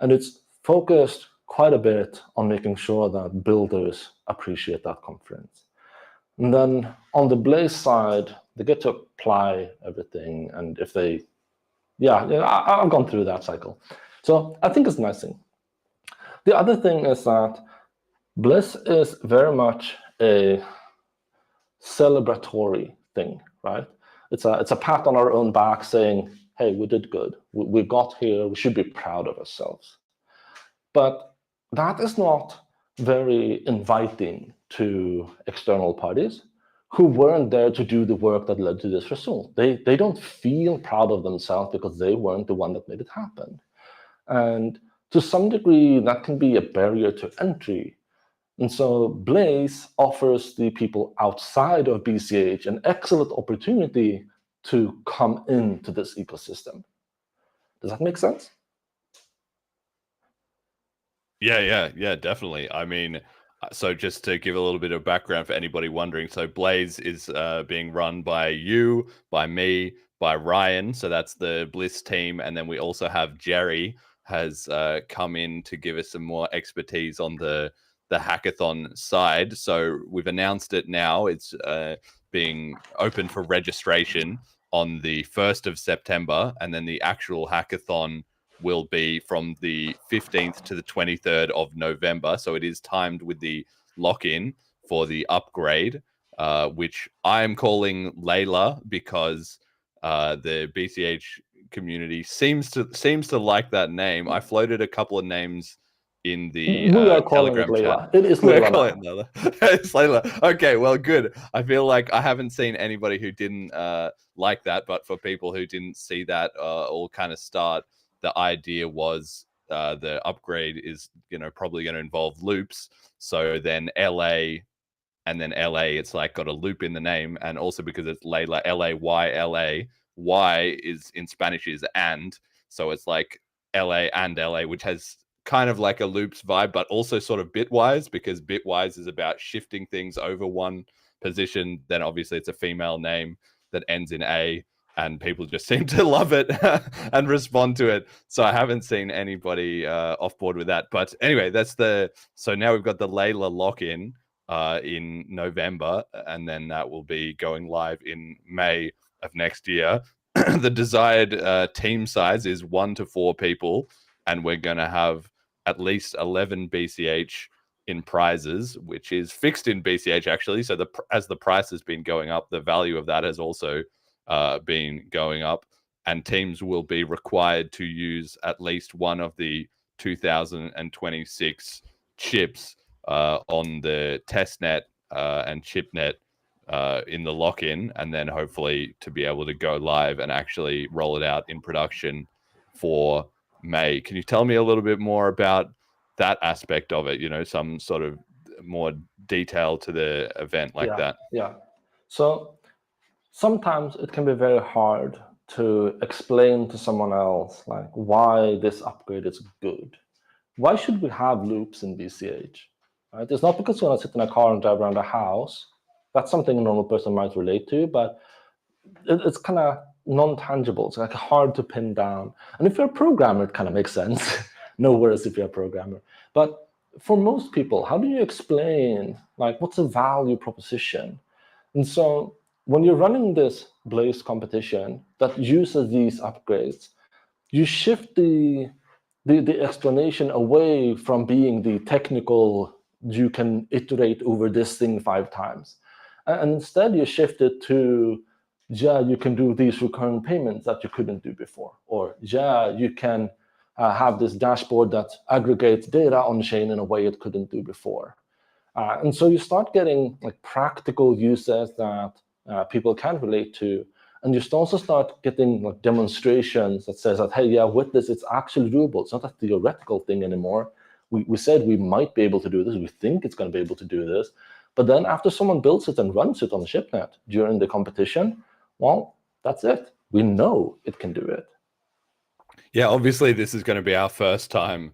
And it's focused quite a bit on making sure that builders appreciate that conference. And then on the Blaze side, they get to apply everything, and if they, I've gone through that cycle. So I think it's a nice thing. The other thing is that Bliss is very much a celebratory thing, right? It's a pat on our own back saying, hey, we did good. We got here. We should be proud of ourselves. But that is not very inviting to external parties who weren't there to do the work that led to this result. They don't feel proud of themselves because they weren't the one that made it happen. And to some degree, that can be a barrier to entry. And so Blaze offers the people outside of BCH an excellent opportunity to come into this ecosystem. Does that make sense? Yeah, definitely. I mean, so just to give a little bit of background for anybody wondering, so Blaze is being run by you, by me, by Ryan. So that's the Bliss team, and then we also have Jerry has come in to give us some more expertise on the hackathon side. So we've announced it now. It's being open for registration on the 1st of September, and then the actual hackathon will be from the 15th to the 23rd of November. So it is timed with the lock-in for the upgrade, which I'm calling Layla because the BCH community seems to like that name. I floated a couple of names in the We are calling Telegram it chat. Layla. It is We're Layla calling now. it Layla. It's Layla. Okay, well, good. I feel like I haven't seen anybody who didn't like that, but for people who didn't see that all kind of start, the idea was the upgrade is, probably going to involve loops. So then LA, and then LA, it's like got a loop in the name, and also because it's Layla, LAYLA, Y is in Spanish is and, so it's like LA and LA, which has kind of like a loops vibe, but also sort of bitwise, because bitwise is about shifting things over one position. Then obviously it's a female name that ends in A, and people just seem to love it and respond to it. So I haven't seen anybody off board with that. But anyway, so now we've got the Layla lock-in in November, and then that will be going live in May of next year. The desired team size is 1 to 4 people, and we're going to have at least 11 BCH in prizes, which is fixed in BCH actually. So as the price has been going up, the value of that has also been going up, and teams will be required to use at least one of the 2026 chips on the testnet and chipnet in the lock-in, and then hopefully to be able to go live and actually roll it out in production for May. Can you tell me a little bit more about that aspect of it? Some sort of more detail to the event like that. Yeah. So sometimes it can be very hard to explain to someone else like why this upgrade is good. Why should we have loops in BCH? Right? It's not because you want to sit in a car and drive around a house. That's something a normal person might relate to, but it's kind of non-tangible. It's like hard to pin down. And if you're a programmer, it kind of makes sense. No worries if you're a programmer. But for most people, how do you explain like what's a value proposition? And so when you're running this Blaze competition that uses these upgrades, you shift the explanation away from being the technical, you can iterate over this thing 5 times. And instead you shift it to, you can do these recurring payments that you couldn't do before. Or you can have this dashboard that aggregates data on chain in a way it couldn't do before. And so you start getting like practical uses that people can relate to. And you also start getting like demonstrations that says that, hey, yeah, with this, it's actually doable. It's not a theoretical thing anymore. We said we might be able to do this. We think it's going to be able to do this. But then after someone builds it and runs it on the ShipNet during the competition, well, that's it. We know it can do it. Yeah, obviously this is going to be our first time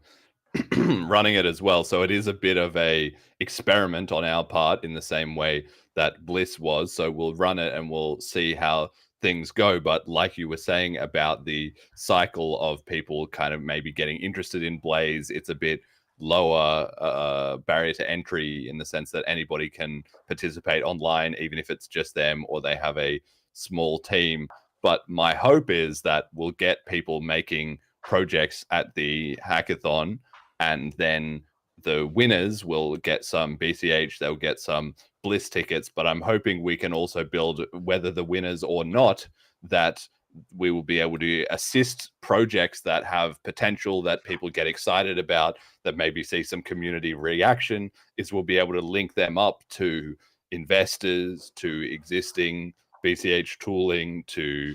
running it as well. So it is a bit of a experiment on our part in the same way that Bliss was. So we'll run it and we'll see how things go. But like you were saying about the cycle of people kind of maybe getting interested in Blaze, it's a bit lower barrier to entry in the sense that anybody can participate online, even if it's just them or they have a small team. But my hope is that we'll get people making projects at the hackathon, and then the winners will get some BCH, they'll get some Bliss tickets. But I'm hoping we can also build, whether the winners or not, that we will be able to assist projects that have potential, that people get excited about, that maybe see some community reaction, is we'll be able to link them up to investors, to existing BCH tooling, to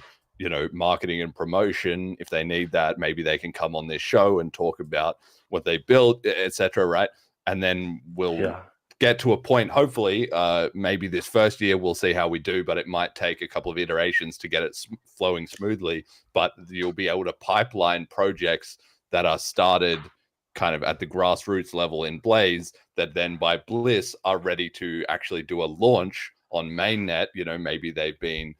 marketing and promotion. If they need that, maybe they can come on this show and talk about what they built, etc. Right? And then we'll get to a point, hopefully, maybe this first year we'll see how we do, but it might take a couple of iterations to get it flowing smoothly. But you'll be able to pipeline projects that are started kind of at the grassroots level in Blaze, that then by Bliss are ready to actually do a launch on mainnet. Maybe they've been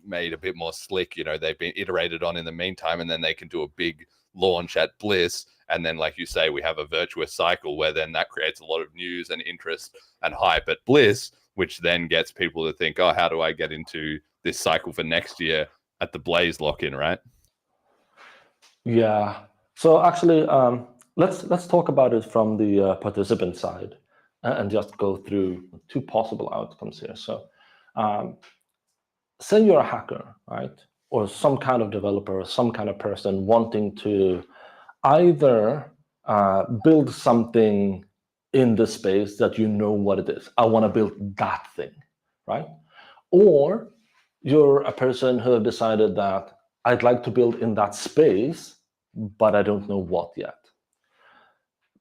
made a bit more slick, they've been iterated on in the meantime, and then they can do a big launch at Bliss. And then, like you say, we have a virtuous cycle where then that creates a lot of news and interest and hype at Bliss, which then gets people to think, oh, how do I get into this cycle for next year at the Blaze lock-in, right? Yeah. So actually, let's talk about it from the participant side and just go through two possible outcomes here. So say you're a hacker, right? Or some kind of developer, or some kind of person wanting to either build something in the space that what it is. I want to build that thing, right? Or you're a person who have decided that I'd like to build in that space, but I don't know what yet.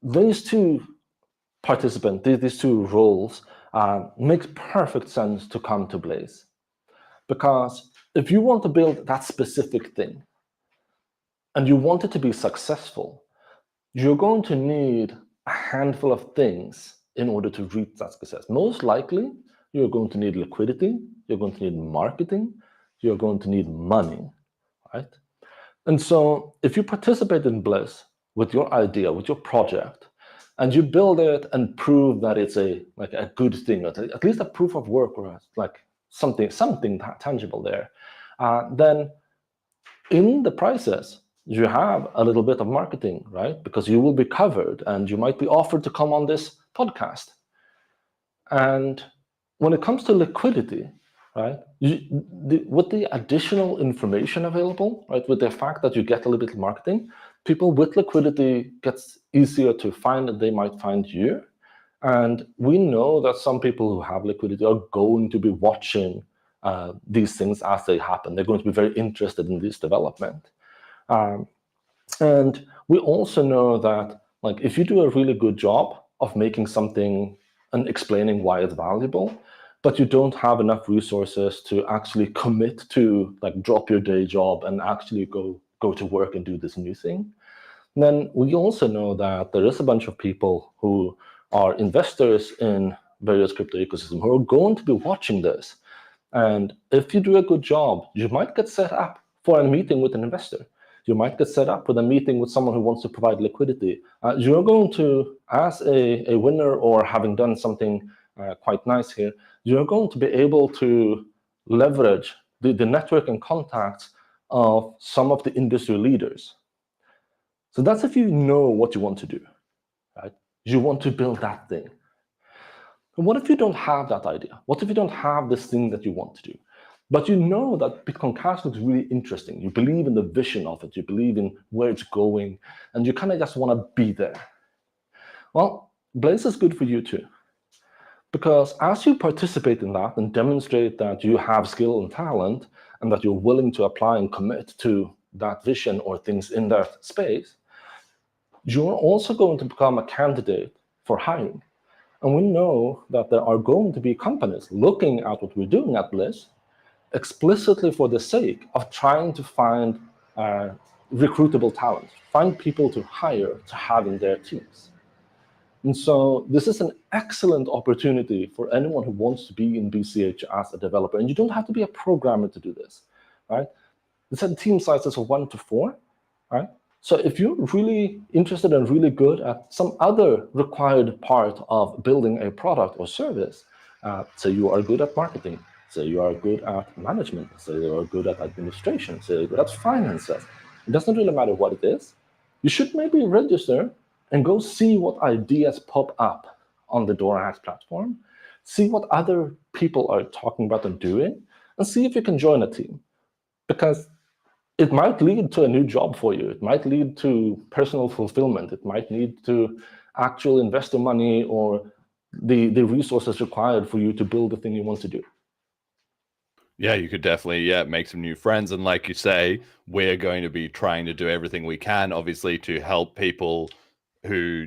These two participants, these two roles, makes perfect sense to come to Blaze. Because if you want to build that specific thing, and you want it to be successful, you're going to need a handful of things in order to reach that success. Most likely, you're going to need liquidity, you're going to need marketing, you're going to need money, right? And so if you participate in Bliss with your idea, with your project, and you build it and prove that it's a good thing, at least a proof of work, or like something tangible there, then in the process, you have a little bit of marketing, right? Because you will be covered and you might be offered to come on this podcast. And when it comes to liquidity, right, with the additional information available, right, with the fact that you get a little bit of marketing, people with liquidity gets easier to find, and they might find you. And we know that some people who have liquidity are going to be watching these things as they happen. They're going to be very interested in this development. And we also know that, like, if you do a really good job of making something and explaining why it's valuable, but you don't have enough resources to actually commit to, like, drop your day job and actually go to work and do this new thing, then we also know that there is a bunch of people who are investors in various crypto ecosystems who are going to be watching this. And if you do a good job, you might get set up for a meeting with an investor. You might get set up with a meeting with someone who wants to provide liquidity. You're going to, as a winner or having done something quite nice here, you're going to be able to leverage the network and contacts of some of the industry leaders. So that's if you know what you want to do, right? You want to build that thing. And what if you don't have that idea? What if you don't have this thing that you want to do? But you know that Bitcoin Cash looks really interesting. You believe in the vision of it. You believe in where it's going. And you kind of just want to be there. Well, Blaze is good for you too. Because as you participate in that and demonstrate that you have skill and talent, and that you're willing to apply and commit to that vision or things in that space, you're also going to become a candidate for hiring. And we know that there are going to be companies looking at what we're doing at Bliss explicitly for the sake of trying to find recruitable talent, find people to hire to have in their teams. And so this is an excellent opportunity for anyone who wants to be in BCH as a developer. And you don't have to be a programmer to do this, right? It's a team sizes of 1 to 4, right? So if you're really interested and really good at some other required part of building a product or service, say you are good at marketing, say you are good at management, say you are good at administration, say you're good at finances, it doesn't really matter what it is, you should maybe register and go see what ideas pop up on the DoorHash platform, see what other people are talking about and doing, and see if you can join a team. because it might lead to a new job for you. It might lead to personal fulfillment. It might lead to actual investor money or the resources required for you to build the thing you want to do. Yeah, you could definitely make some new friends. And like you say, we're going to be trying to do everything we can, obviously, to help people who,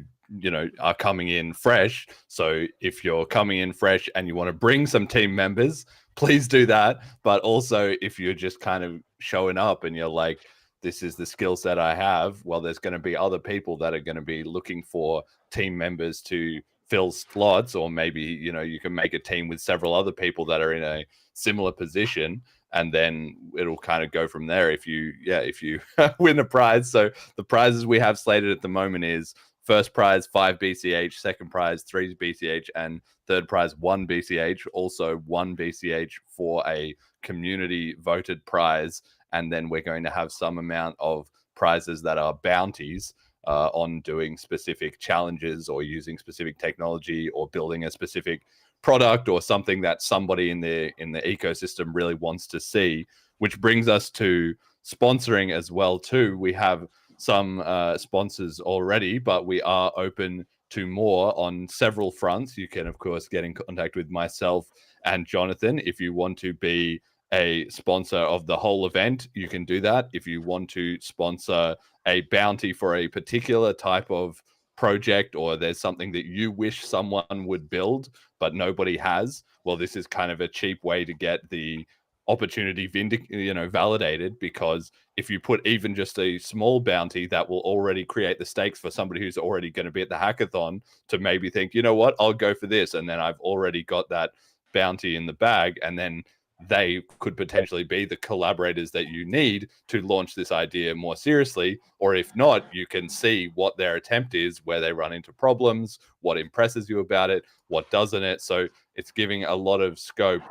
are coming in fresh. So if you're coming in fresh and you want to bring some team members, please do that. But also, if you're just kind of showing up and you're like, this is the skill set I have, well, there's going to be other people that are going to be looking for team members to fill slots, or maybe, you can make a team with several other people that are in a similar position, and then it'll kind of go from there if you win a prize. So the prizes we have slated at the moment is first prize 5 BCH, second prize 3 BCH, and third prize 1 BCH. Also 1 BCH for a community voted prize, and then we're going to have some amount of prizes that are bounties on doing specific challenges or using specific technology or building a specific product or something that somebody in the ecosystem really wants to see. Which brings us to sponsoring as well too. We have some sponsors already, but we are open to more on several fronts. You can, of course, get in contact with myself and Jonathan if you want to be a sponsor of the whole event. You can do that. If you want to sponsor a bounty for a particular type of project, or there's something that you wish someone would build but nobody has, well, this is kind of a cheap way to get the opportunity validated, because if you put even just a small bounty, that will already create the stakes for somebody who's already going to be at the hackathon to maybe think, you know what, I'll go for this, and then I've already got that bounty in the bag, and then they could potentially be the collaborators that you need to launch this idea more seriously. Or if not, you can see what their attempt is, where they run into problems, what impresses you about it, what doesn't it. So it's giving a lot of scope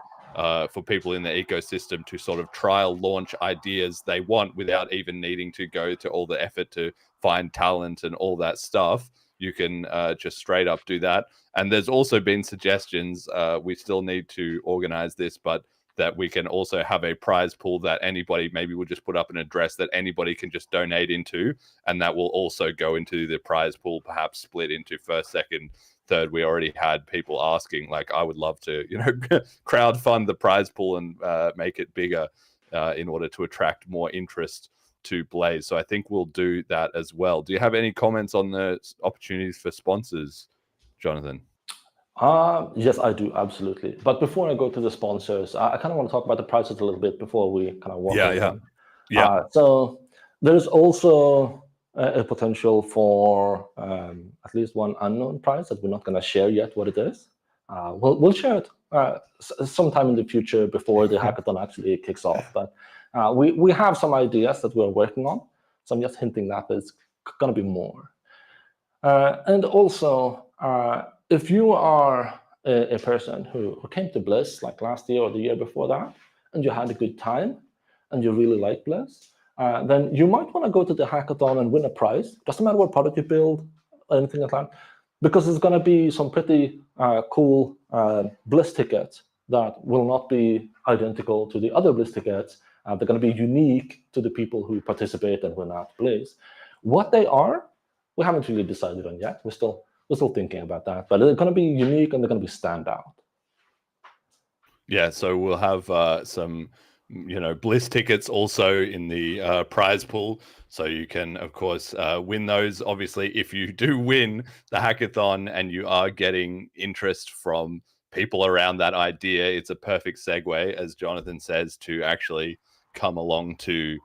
for people in the ecosystem to sort of trial launch ideas they want without even needing to go to all the effort to find talent and all that stuff. You can just straight up do that. And there's also been suggestions, we still need to organize this, but that we can also have a prize pool that anybody, maybe we'll just put up an address that anybody can just donate into, and that will also go into the prize pool, perhaps split into first, second, third. We already had people asking, like, I would love to, crowd fund the prize pool and make it bigger in order to attract more interest to Blaze. So I think we'll do that as well. Do you have any comments on the opportunities for sponsors, Jonathan? Yes, I do, absolutely. But before I go to the sponsors, I kind of want to talk about the prices a little bit before we kind of walk over. So there's also a potential for at least one unknown prize that we're not going to share yet what it is. We'll share it sometime in the future before the hackathon actually kicks off. But we have some ideas that we're working on. So I'm just hinting that there's going to be more. And also, if you are a person who came to Bliss like last year or the year before that, and you had a good time, and you really like Bliss, then you might want to go to the hackathon and win a prize. Doesn't matter what product you build, or anything like that, because there's going to be some pretty cool Bliss tickets that will not be identical to the other Bliss tickets. They're going to be unique to the people who participate and win at Bliss. What they are, we haven't really decided on yet. We're still thinking about that, but they're going to be unique and they're going to be standout. Yeah, so we'll have some, Bliss tickets also in the prize pool. So you can, of course, win those. Obviously, if you do win the hackathon and you are getting interest from people around that idea, it's a perfect segue, as Jonathan says, to actually come along to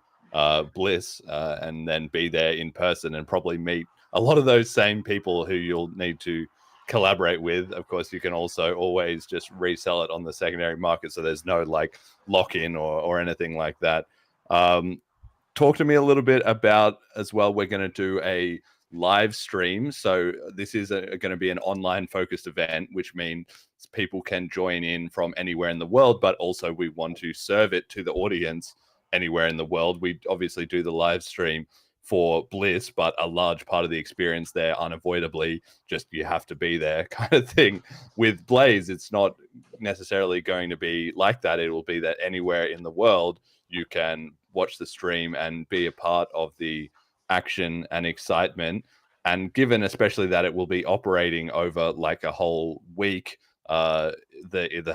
Bliss and then be there in person and probably meet a lot of those same people who you'll need to collaborate with. Of course, you can also always just resell it on the secondary market, so there's no like lock-in or anything like that. Talk to me a little bit about as well, we're going to do a live stream. So this is going to be an online focused event, which means people can join in from anywhere in the world, but also we want to serve it to the audience anywhere in the world. We obviously do the live stream for Bliss, but a large part of the experience there unavoidably just you have to be there kind of thing. With Blaze, it's not necessarily going to be like that. It will be that anywhere in the world you can watch the stream and be a part of the action and excitement. And given especially that it will be operating over like a whole week, the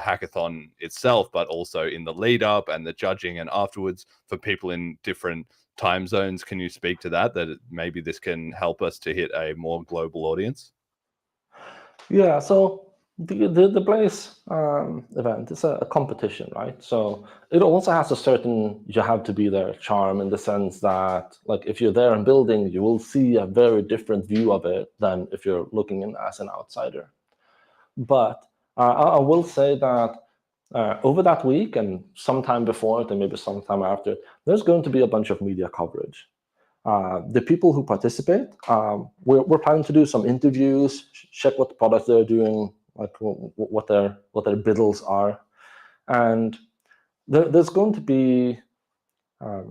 hackathon itself, but also in the lead up and the judging and afterwards for people in different time zones, can you speak to that maybe this can help us to hit a more global audience? Yeah, so the Blaze event is a competition, right? So it also has a certain you have to be there charm, in the sense that like if you're there and building, you will see a very different view of it than if you're looking in as an outsider. But I will say that over that week and sometime before it and maybe sometime after, there's going to be a bunch of media coverage. The people who participate, we're planning to do some interviews, check what products they're doing, like what their biddles are, and there's going to be how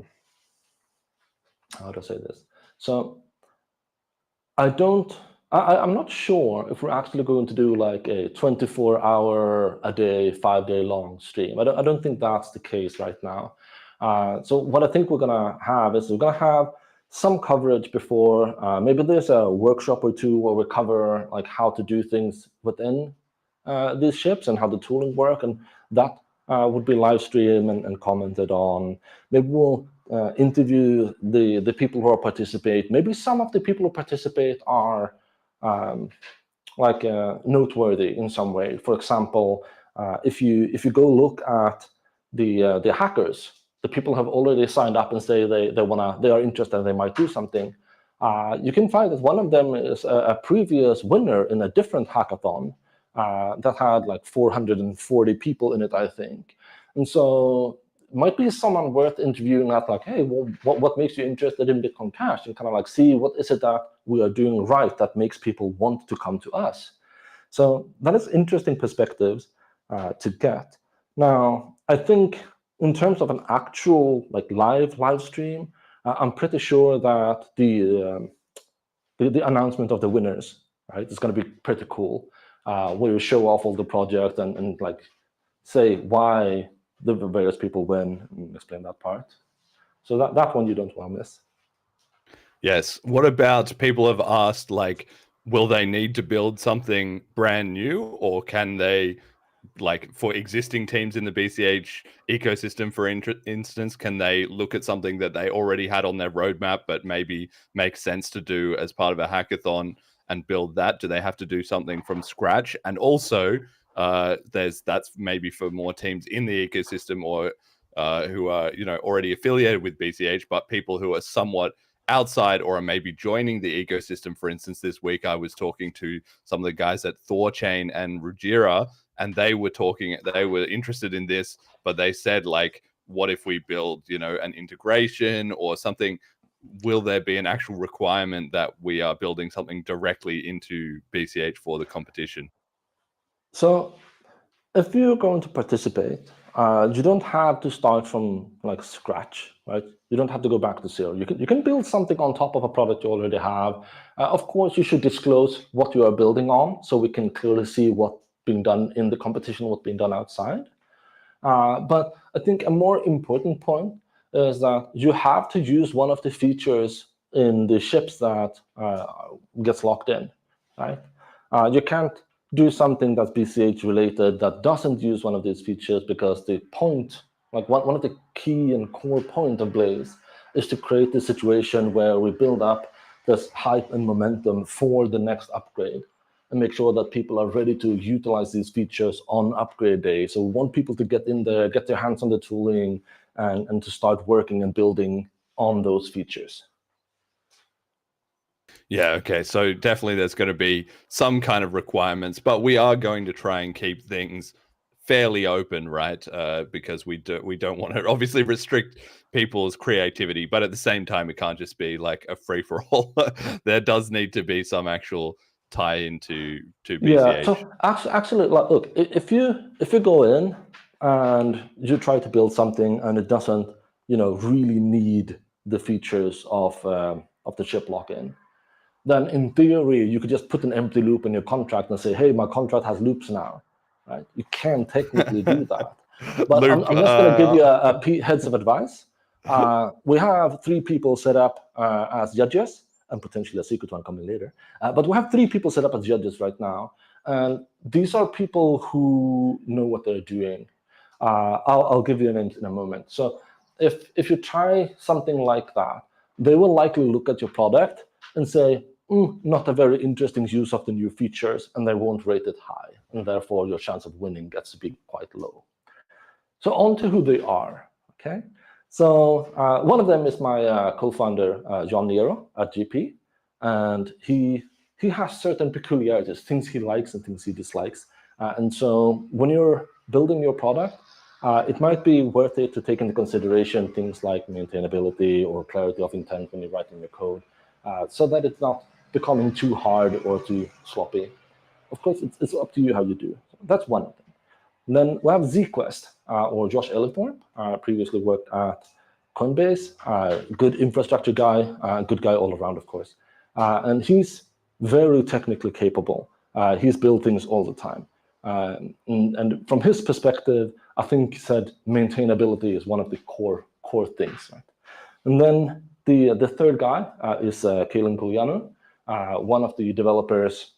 to say this. So I'm not sure if we're actually going to do like a 24-hour a day, 5-day long stream. I don't think that's the case right now. So what I think we're gonna have is we're gonna have some coverage before. Maybe there's a workshop or two where we cover like how to do things within these ships and how the tooling work, and that would be live stream and commented on. Maybe we'll interview the people who are participate. Maybe some of the people who participate are noteworthy in some way. For example, if you go look at the hackers, the people have already signed up and say they are interested and they might do something. You can find that one of them is a previous winner in a different hackathon that had like 440 people in it, I think. And so it might be someone worth interviewing at like, hey, well, what makes you interested in Bitcoin Cash? And kind of like see what is it that we are doing right that makes people want to come to us. So that is interesting perspectives to get. Now, I think in terms of an actual like live stream, I'm pretty sure that the announcement of the winners, right, is going to be pretty cool, where you show off all the project and like say why the various people win and explain that part. So that one you don't want to miss. Yes. What about people have asked, like, will they need to build something brand new, or can they, like, for existing teams in the BCH ecosystem, for instance, can they look at something that they already had on their roadmap but maybe makes sense to do as part of a hackathon and build that? Do they have to do something from scratch? And also, that's maybe for more teams in the ecosystem or who are, already affiliated with BCH, but people who are somewhat outside or are maybe joining the ecosystem. For instance, this week I was talking to some of the guys at Thorchain and Ruggira, and they were interested in this, but they said, like, what if we build, an integration or something? Will there be an actual requirement that we are building something directly into BCH for the competition? So if you're going to participate, you don't have to start from like scratch, right? You don't have to go back to zero. You can build something on top of a product you already have. Of course, you should disclose what you are building on so we can clearly see what's being done in the competition, what's being done outside. But I think a more important point is that you have to use one of the features in the ships that gets locked in, right? You can't do something that's BCH related that doesn't use one of these features, because the point, like one of the key and core point of Blaze is to create a situation where we build up this hype and momentum for the next upgrade and make sure that people are ready to utilize these features on upgrade day. So we want people to get in there, get their hands on the tooling, and to start working and building on those features. Yeah, okay. So definitely there's going to be some kind of requirements, but we are going to try and keep things fairly open, right? Because we don't want to obviously restrict people's creativity, but at the same time, it can't just be like a free for all. There does need to be some actual tie into BCH. Yeah. So actually, like, look, if you go in and you try to build something and it doesn't, really need the features of the chip lock-in, then in theory, you could just put an empty loop in your contract and say, hey, my contract has loops now, right? You can technically do that. But Loop, I'm just going to give you a heads of advice. We have 3 people set up as judges, and potentially a secret one coming later. But we have 3 people set up as judges right now. And these are people who know what they're doing. I'll give you names in a moment. So if you try something like that, they will likely look at your product and say, not a very interesting use of the new features, and they won't rate it high. And therefore, your chance of winning gets to be quite low. So on to who they are, okay? So one of them is my co-founder, John Nero at GP, and he has certain peculiarities, things he likes and things he dislikes. And so when you're building your product, it might be worth it to take into consideration things like maintainability or clarity of intent when you're writing your code, so that it's not becoming too hard or too sloppy. Of course, it's up to you how you do. That's one of them. And then we have ZQuest, or Josh Ellithorpe, previously worked at Coinbase, good infrastructure guy, good guy all around, of course. And he's very technically capable. He's built things all the time. And from his perspective, I think he said maintainability is one of the core things. Right? And then the third guy is Kalen Pugliano, one of the developers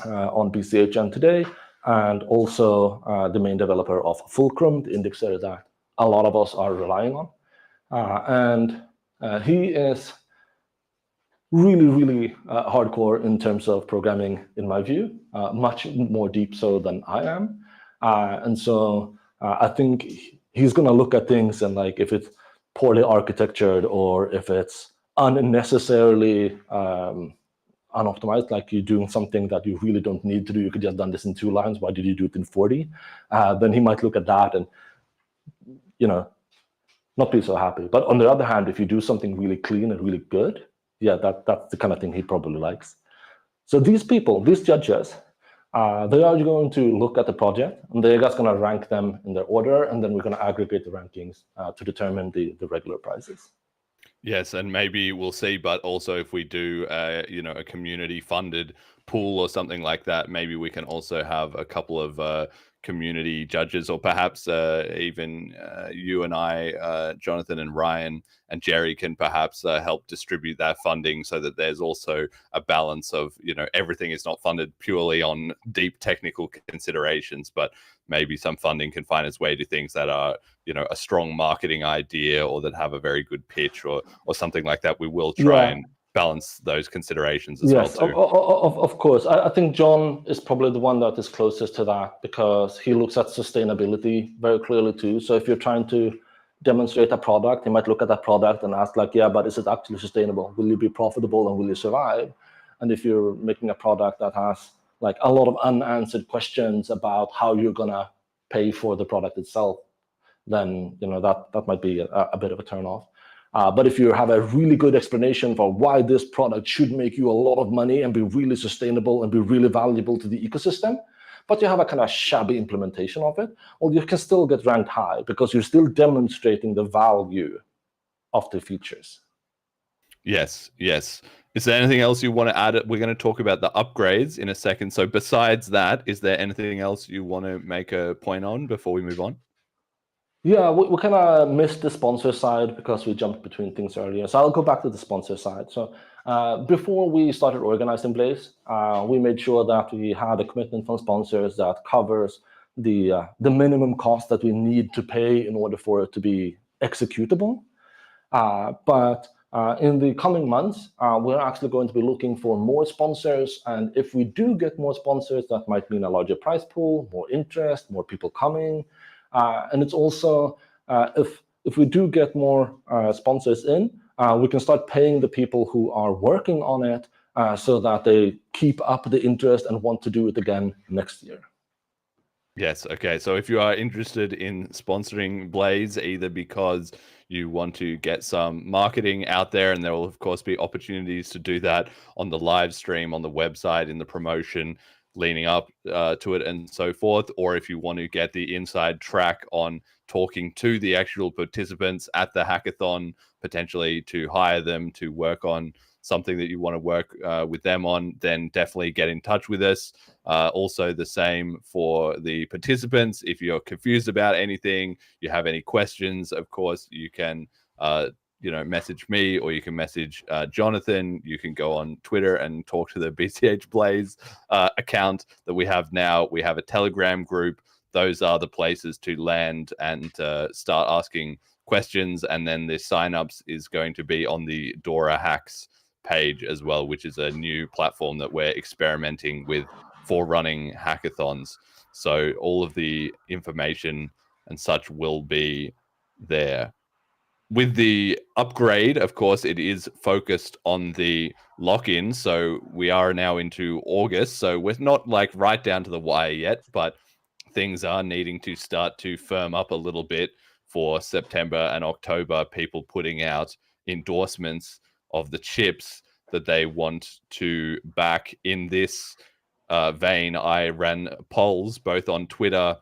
on BCH and today, and also the main developer of Fulcrum, the indexer that a lot of us are relying on. And he is really hardcore in terms of programming, in my view, much more deep so than I am. And so I think he's going to look at things and like if it's poorly architectured or if it's unnecessarily unoptimized, like you're doing something that you really don't need to do. You could just done this in 2 lines. Why did you do it in 40? Then he might look at that and, not be so happy. But on the other hand, if you do something really clean and really good, yeah, that's the kind of thing he probably likes. So these people, these judges, they are going to look at the project and they're just going to rank them in their order, and then we're going to aggregate the rankings to determine the regular prizes. Yes, and maybe we'll see, but also if we do, a community-funded pool or something like that, maybe we can also have a couple of community judges, or perhaps even you and I, Jonathan and Ryan and Jerry, can perhaps help distribute that funding so that there's also a balance of, everything is not funded purely on deep technical considerations, but maybe some funding can find its way to things that are, a strong marketing idea or that have a very good pitch or something like that. We will try and balance those considerations as well too. Of course. I think John is probably the one that is closest to that because he looks at sustainability very clearly too. So if you're trying to demonstrate a product, he might look at that product and ask like, yeah, but is it actually sustainable? Will you be profitable and will you survive? And if you're making a product that has like a lot of unanswered questions about how you're gonna pay for the product itself, then that might be a bit of a turnoff. But if you have a really good explanation for why this product should make you a lot of money and be really sustainable and be really valuable to the ecosystem, but you have a kind of shabby implementation of it, well, you can still get ranked high because you're still demonstrating the value of the features. Yes. Is there anything else you want to add? We're going to talk about the upgrades in a second. So besides that, is there anything else you want to make a point on before we move on? Yeah, we kind of missed the sponsor side because we jumped between things earlier. So I'll go back to the sponsor side. So before we started organizing Blaze, we made sure that we had a commitment from sponsors that covers the minimum cost that we need to pay in order for it to be executable. But in the coming months, we're actually going to be looking for more sponsors. And if we do get more sponsors, that might mean a larger prize pool, more interest, more people coming. And it's also, if we do get more sponsors in, we can start paying the people who are working on it so that they keep up the interest and want to do it again next year. Yes. Okay. So if you are interested in sponsoring Blaze, either because you want to get some marketing out there, and there will of course be opportunities to do that on the live stream, on the website, in the promotion leading up to it and so forth, or if you want to get the inside track on talking to the actual participants at the hackathon, potentially to hire them to work on something that you want to work with them on, then definitely get in touch with us. Also the same for the participants. If you're confused about anything, you have any questions, of course, you can message me, or you can message Jonathan. You can go on Twitter and talk to the BCH Blaze account that we have now. We have a Telegram group. Those are the places to land and start asking questions. And then the signups is going to be on the Dora Hacks page as well, which is a new platform that we're experimenting with for running hackathons. So all of the information and such will be there. With the upgrade, of course, it is focused on the lock-in. So we are now into August. So we're not like right down to the wire yet, but things are needing to start to firm up a little bit for September and October. People putting out endorsements of the chips that they want to back. In this vein, I ran polls both on Twitter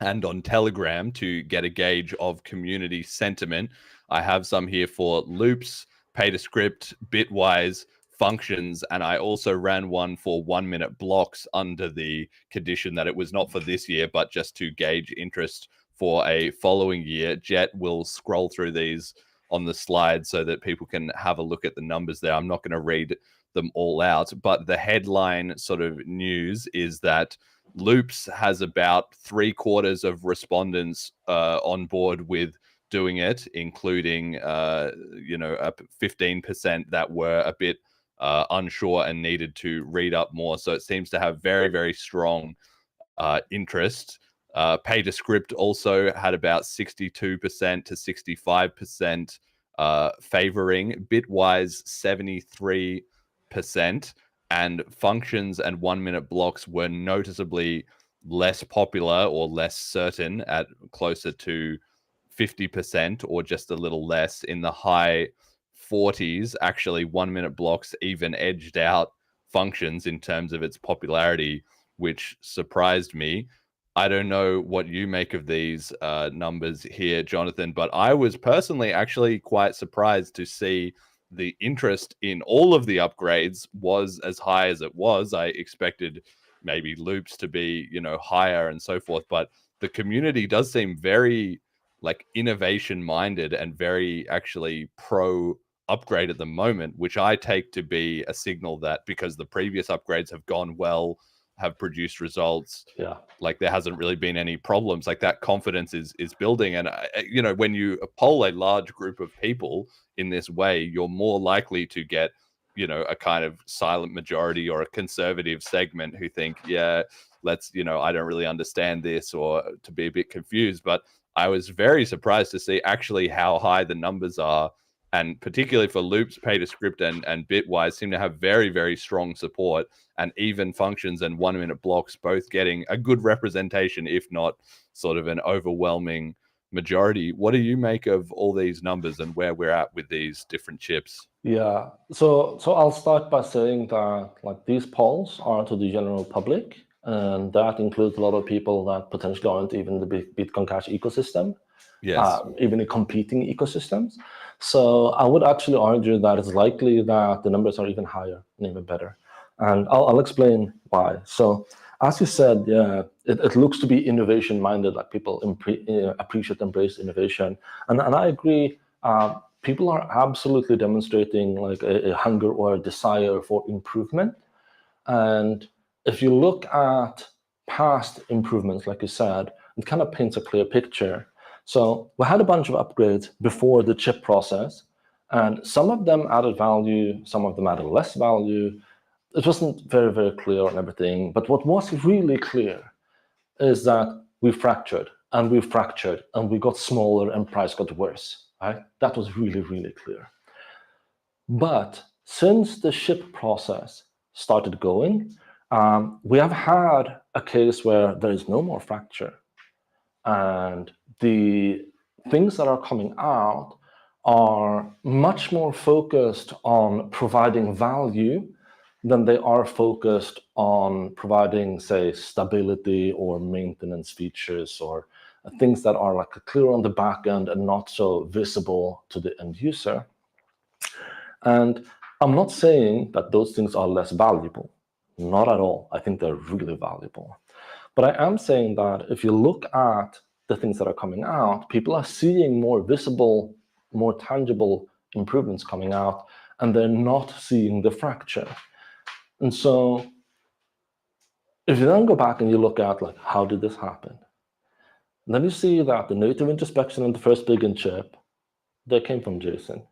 and on Telegram to get a gauge of community sentiment. I have some here for Loops, Pay to Script, Bitwise, Functions, and I also ran one for 1 minute blocks under the condition that it was not for this year, but just to gauge interest for a following year. Jet will scroll through these on the slide so that people can have a look at the numbers there. I'm not going to read them all out, but the headline sort of news is that Loops has about 3/4 of respondents on board with doing it, including 15% that were a bit unsure and needed to read up more. So it seems to have very, very strong interest. Pay to Script also had about 62% to 65% favoring. Bitwise 73%. And Functions and 1 minute blocks were noticeably less popular or less certain at closer to 50% or just a little less. In the high 40s, actually 1 minute blocks even edged out Functions in terms of its popularity, which surprised me. I don't know what you make of these numbers here, Jonathan, but I was personally actually quite surprised to see the interest in all of the upgrades was as high as it was. I expected maybe Loops to be, higher and so forth, but the community does seem very like innovation minded and very actually pro upgrade at the moment, which I take to be a signal that because the previous upgrades have gone well, have produced results, like there hasn't really been any problems, like that confidence is building. And when you poll a large group of people in this way, you're more likely to get a kind of silent majority or a conservative segment who think, let's I don't really understand this, or to be a bit confused. But I was very surprised to see actually how high the numbers are, and particularly for Loops, Pay to Script, and Bitwise seem to have very, very strong support, and even Functions and 1 minute blocks both getting a good representation, if not sort of an overwhelming majority. What do you make of all these numbers and where we're at with these different chips? Yeah, so I'll start by saying that like these polls are to the general public, and that includes a lot of people that potentially aren't even the Bitcoin Cash ecosystem. Yes. Even in competing ecosystems. So I would actually argue that it's likely that the numbers are even higher and even better. And I'll explain why. So as you said, it looks to be innovation minded, like people appreciate, embrace innovation. And I agree, people are absolutely demonstrating like a hunger or a desire for improvement. And if you look at past improvements, like you said, it kind of paints a clear picture. So we had a bunch of upgrades before the chip process, and some of them added value, some of them added less value. It wasn't very, very clear on everything, but what was really clear is that we fractured, and we fractured, and we got smaller, and price got worse, right? That was really, really clear. But since the chip process started going, we have had a case where there is no more fracture, and the things that are coming out are much more focused on providing value than they are focused on providing, say, stability or maintenance features, or things that are like clear on the back end and not so visible to the end user. And I'm not saying that those things are less valuable. Not at all. I think they're really valuable. But I am saying that if you look at the things that are coming out, people are seeing more visible, more tangible improvements coming out, and they're not seeing the fracture. And so if you then go back and you look at, like, how did this happen? Then you see that the native introspection and the first big in chip, they came from Jason.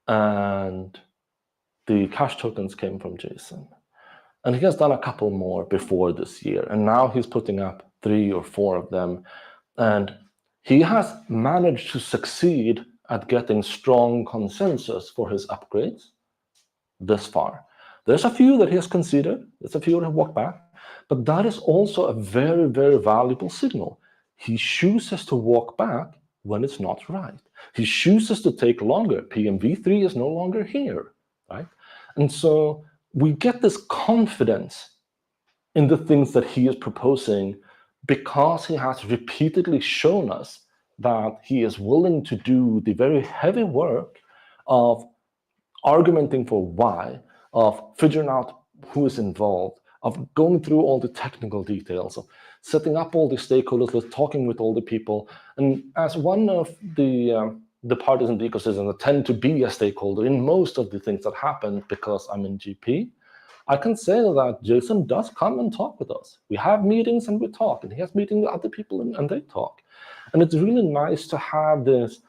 And the cash tokens came from Jason. And he has done a couple more before this year. And now he's putting up 3 or 4 of them. And he has managed to succeed at getting strong consensus for his upgrades this far. There's a few that he has conceded. There's a few that have walked back. But that is also a very, very valuable signal. He chooses to walk back when it's not right. He chooses to take longer. PMV3 is no longer here, right? And so we get this confidence in the things that he is proposing because he has repeatedly shown us that he is willing to do the very heavy work of argumenting for why, of figuring out who is involved, of going through all the technical details, of setting up all the stakeholders, talking with all the people. And as one of the parties in the ecosystem that tend to be a stakeholder in most of the things that happen because I'm in GP, I can say that Jason does come and talk with us. We have meetings and we talk, and he has meetings with other people and they talk. And it's really nice to have this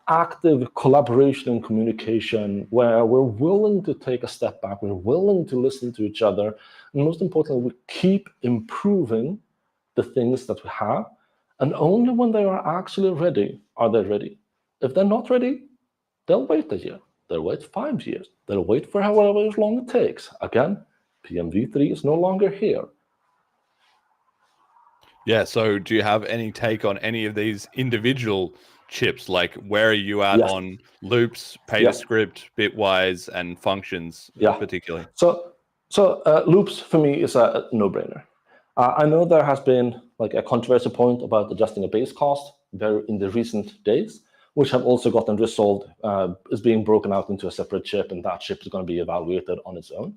active collaboration and communication where we're willing to take a step back, we're willing to listen to each other, and most importantly, we keep improving the things that we have, and only when they are actually ready are they ready. If they're not ready, they'll wait a year, they'll wait 5 years, they'll wait for however long it takes. Again, PMV3 is no longer here. Yeah, so do you have any take on any of these individual chips? Like, where are you at on loops, pay to script, bitwise, and functions particularly? So loops for me is a no-brainer. I know there has been like a controversial point about adjusting a base cost there in the recent days, which have also gotten resolved, is being broken out into a separate chip, and that chip is going to be evaluated on its own.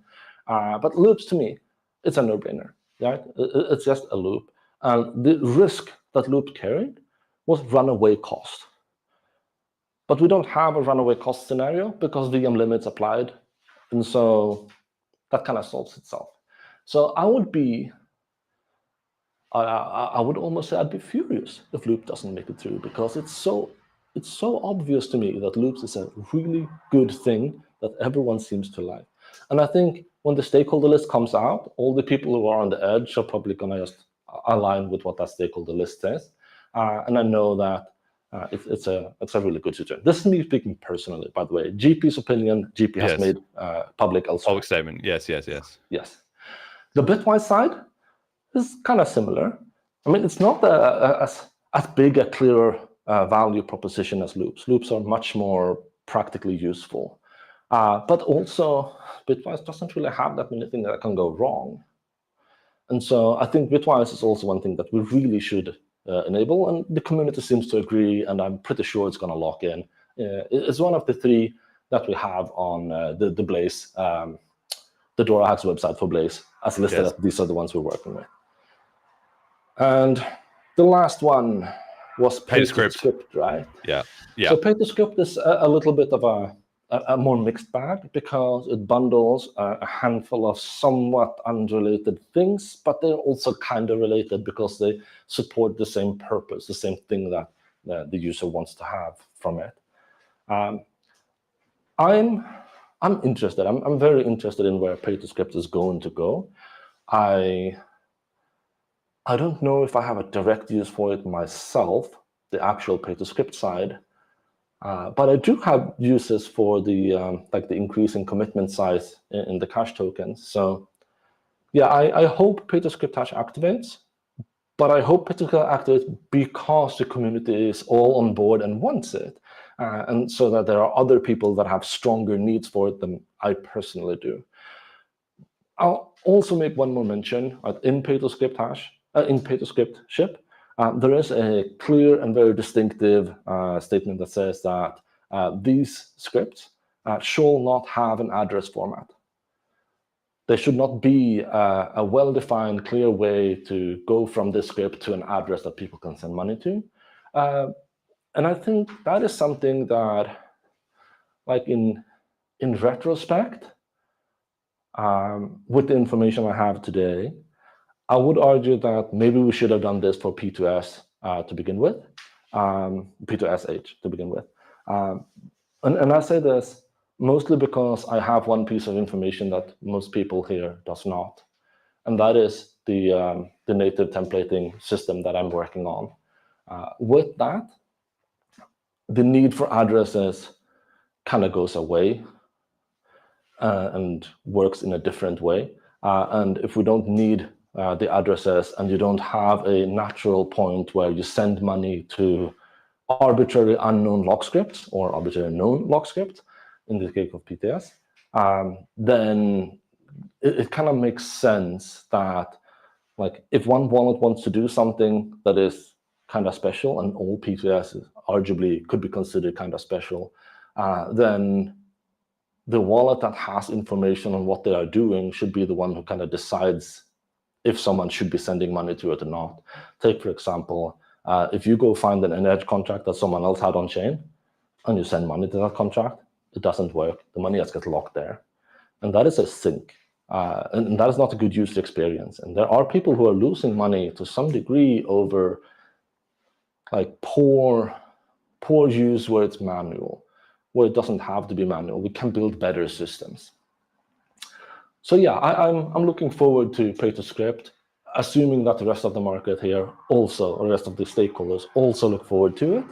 But loops to me, it's a no-brainer, right? It's just a loop. And the risk that loop carried was runaway cost. But we don't have a runaway cost scenario because VM limits applied. And so that kind of solves itself. So I would almost say I'd be furious if loop doesn't make it through, because it's so obvious to me that loops is a really good thing that everyone seems to like. And I think when the stakeholder list comes out, all the people who are on the edge are probably going to just align with what that stakeholder list says. And I know that it's a really good situation. This is me speaking personally, by the way. GP's opinion, GP has made public elsewhere. Public statement, yes. The bitwise side is kind of similar. I mean, it's not as big a clear value proposition as loops. Loops are much more practically useful. But also, bitwise doesn't really have that many things that can go wrong. And so I think bitwise is also one thing that we really should enable, and the community seems to agree, and I'm pretty sure it's going to lock in. It's one of the 3 that we have on the Blaze, the DoraHacks website for Blaze, as listed as these are the ones we're working with. And the last one was pay to script, right? Yeah. So pay to script is a little bit of a more mixed bag because it bundles a handful of somewhat unrelated things, but they're also kind of related because they support the same purpose, the same thing that the user wants to have from it. I'm interested. I'm very interested in where pay to script is going to go. I don't know if I have a direct use for it myself, the actual pay to script side. But I do have uses for the like the increase in commitment size in the cash tokens. So yeah, I hope pay to script hash activates, but I hope pay to script activates because the community is all on board and wants it, and so that there are other people that have stronger needs for it than I personally do. I'll also make one more mention in pay to script hash, in pay to script ship. There is a clear and very distinctive statement that says that these scripts shall not have an address format. There should not be a well-defined, clear way to go from this script to an address that people can send money to. And I think that is something that, like in retrospect, with the information I have today, I would argue that maybe we should have done this for P2S to begin with, P2SH to begin with. And I say this mostly because I have one piece of information that most people here does not, and that is the native templating system that I'm working on. With that, the need for addresses kind of goes away and works in a different way. And if we don't need the addresses and you don't have a natural point where you send money to arbitrary unknown log scripts or arbitrary known log scripts, in the case of PTS, then it kind of makes sense that, like, if one wallet wants to do something that is kind of special, and all P2S arguably could be considered kind of special, then the wallet that has information on what they are doing should be the one who kind of decides if someone should be sending money to it or not. Take, for example, if you go find an edge contract that someone else had on chain and you send money to that contract, it doesn't work. The money has got locked there. And that is a sink. And that is not a good user experience. And there are people who are losing money to some degree over like poor use where it's manual, where it doesn't have to be manual. We can build better systems. So yeah, I'm looking forward to pay to script, assuming that the rest of the market here also, or the rest of the stakeholders also look forward to it.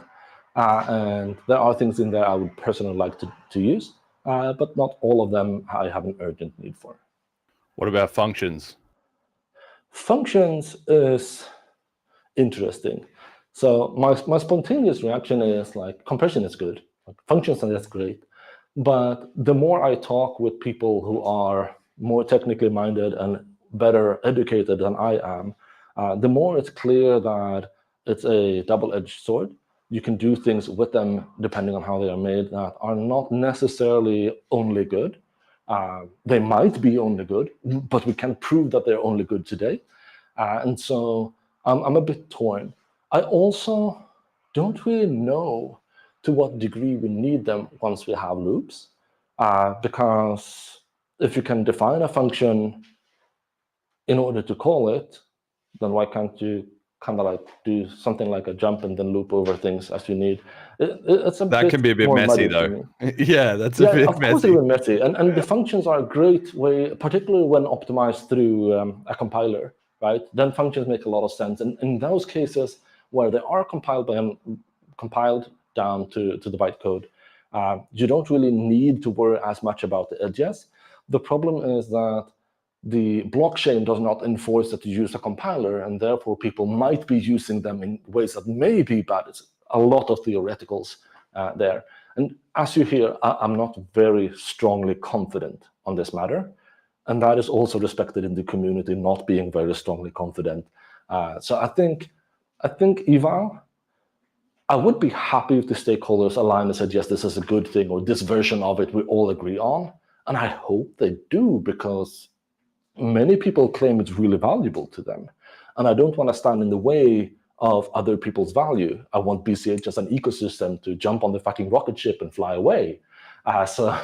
And there are things in there I would personally like to use, but not all of them I have an urgent need for. What about functions? Functions is interesting. So my spontaneous reaction is like, compression is good, like, functions, and that's great. But the more I talk with people who are more technically minded and better educated than I am, the more it's clear that it's a double-edged sword. You can do things with them depending on how they are made that are not necessarily only good. They might be only good, but we can prove that they're only good today. And so I'm a bit torn. I also don't really know to what degree we need them once we have loops, because if you can define a function in order to call it, then why can't you kind of like do something like a jump and then loop over things as you need? It's a that can be a bit messy though. Yeah, that's a bit of messy. course it's a bit messy. And the functions are a great way, particularly when optimized through a compiler, right? Then functions make a lot of sense. And in those cases where they are compiled down to the bytecode, you don't really need to worry as much about the edges. The problem is that the blockchain does not enforce that you use a compiler, and therefore people might be using them in ways that may be bad. It's a lot of theoreticals there. And as you hear, I'm not very strongly confident on this matter. And that is also respected in the community, not being very strongly confident. So I think eval, I would be happy if the stakeholders align and said, yes, this is a good thing, or this version of it we all agree on. And I hope they do, because many people claim it's really valuable to them. And I don't want to stand in the way of other people's value. I want BCH as an ecosystem to jump on the fucking rocket ship and fly away. So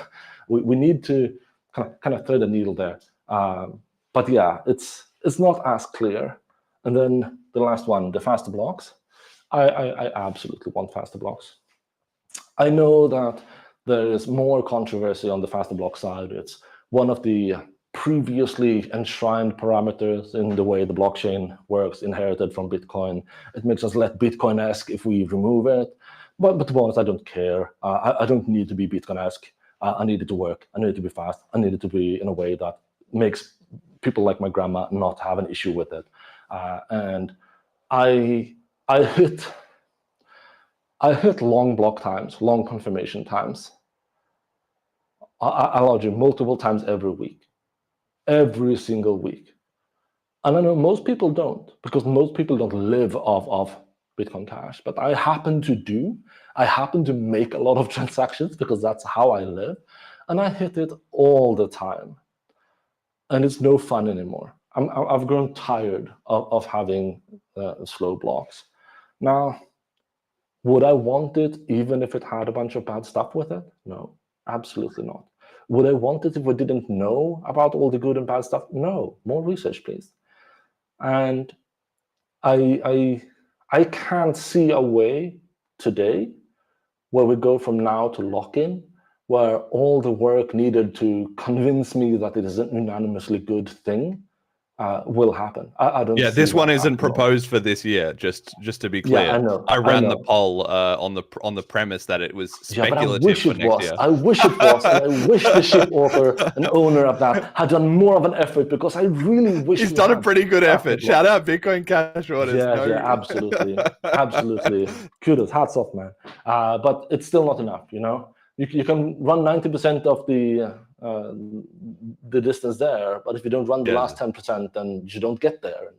we need to kind of thread a needle there. But yeah, it's not as clear. And then the last one, the faster blocks. I absolutely want faster blocks. I know that there is more controversy on the faster block side. It's one of the previously enshrined parameters in the way the blockchain works, inherited from Bitcoin. It makes us less Bitcoin-esque if we remove it. But to be honest, I don't care. I don't need to be Bitcoin-esque. I need it to work. I need it to be fast. I need it to be in a way that makes people like my grandma not have an issue with it. And I hit long block times, long confirmation times. I'll argue multiple times every week. Every single week. And I know most people don't, because most people don't live off Bitcoin Cash, but I happen to do. I happen to make a lot of transactions because that's how I live. and I hit it all the time, and it's no fun anymore. I've grown tired of having slow blocks. Now, would I want it even if it had a bunch of bad stuff with it? No, absolutely not. Would I want it if I didn't know about all the good and bad stuff? No, more research, please. And I can't see a way today where we go from now to lock-in, where all the work needed to convince me that it is an unanimously good thing will happen. I don't. Yeah, see this one that isn't happening. proposed for this year. Just to be clear, Yeah, I know. I ran the know. poll on the premise that it was Yeah, but I speculative wish for it next was. year. I wish it was, and I wish the ship author and owner of that had done more of an effort, because I really wish He's we done a had pretty good effort. traffic Shout laws. out Bitcoin Cash orders. Yeah, absolutely, absolutely. Kudos, hats off, man. But it's still not enough. You can run 90% of the distance there, but if you don't run the last 10%, then you don't get there.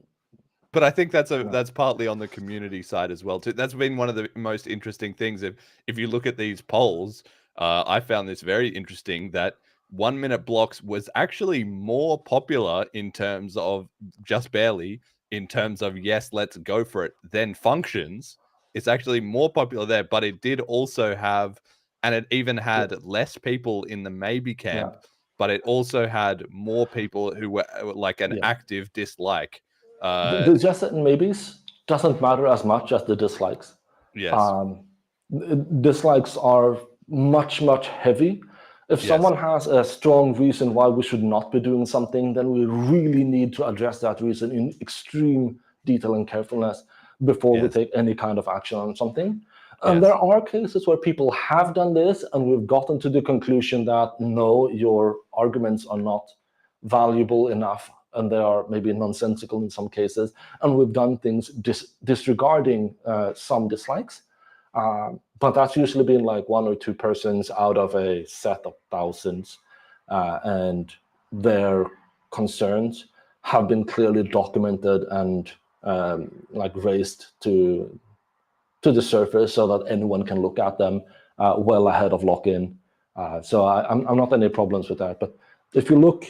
But I think that's partly on the community side as well too. That's been one of the most interesting things. If you look at these polls, I found this very interesting, that 1 minute blocks was actually more popular in terms of, just barely, in terms of yes, let's go for it, than functions. It's actually more popular there, but it did also have, and it even had less people in the maybe camp, but it also had more people who were like an active dislike. The just and maybes doesn't matter as much as the dislikes. Yes. Dislikes are much heavy. If someone has a strong reason why we should not be doing something, then we really need to address that reason in extreme detail and carefulness before we take any kind of action on something. And there are cases where people have done this, and we've gotten to the conclusion that no, your arguments are not valuable enough, and they are maybe nonsensical in some cases, and we've done things disregarding some dislikes. But that's usually been like 1 or 2 persons out of a set of thousands, and their concerns have been clearly documented and like raised to the surface so that anyone can look at them well ahead of lock-in. So I'm not any problems with that. But if you look,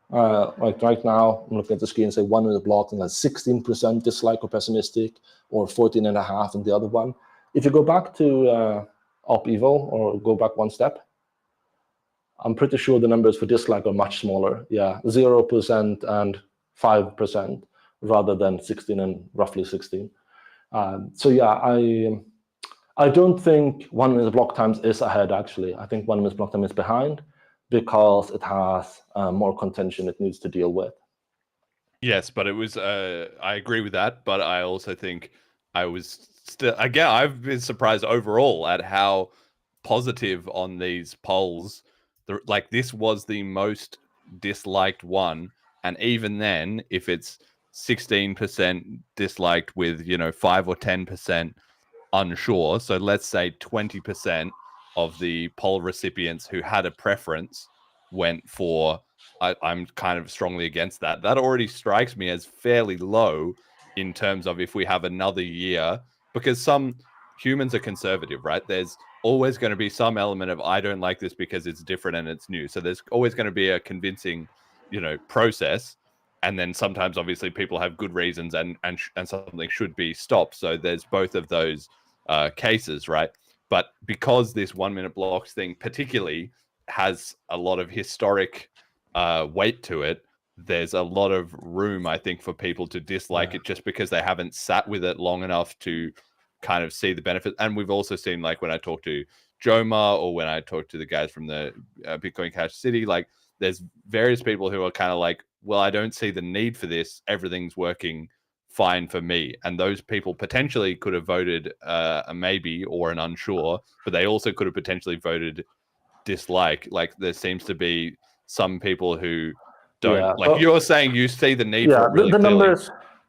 like right now, I'm looking at the screen and say 1 minute block, and that's 16% dislike or pessimistic, or 14.5% in the other one. If you go back to Op Evo, or go back one step, I'm pretty sure the numbers for dislike are much smaller. Yeah, 0% and 5% rather than 16 and roughly 16. So yeah, I don't think 1 minute block times is ahead, actually. I think 1 minute block time is behind, because it has more contention it needs to deal with. Yes, but it was, I agree with that, but I also think I was still, again, I've been surprised overall at how positive on these polls, like this was the most disliked one. And even then, if it's 16% disliked with, 5 or 10% unsure, so let's say 20% of the poll recipients who had a preference went for, I'm kind of strongly against that. That already strikes me as fairly low in terms of if we have another year, because some humans are conservative, right? There's always going to be some element of, I don't like this because it's different and it's new. So there's always going to be a convincing, process. And then sometimes obviously people have good reasons and something should be stopped. So there's both of those cases, right? But because this 1 minute blocks thing particularly has a lot of historic weight to it, there's a lot of room, I think, for people to dislike it just because they haven't sat with it long enough to kind of see the benefit. And we've also seen, like when I talk to Joma, or when I talk to the guys from the Bitcoin Cash City, like there's various people who are kind of like, well, I don't see the need for this. Everything's working fine for me. And those people potentially could have voted a maybe or an unsure, but they also could have potentially voted dislike. Like there seems to be some people who don't, like you're saying, you see the need for it really clearly.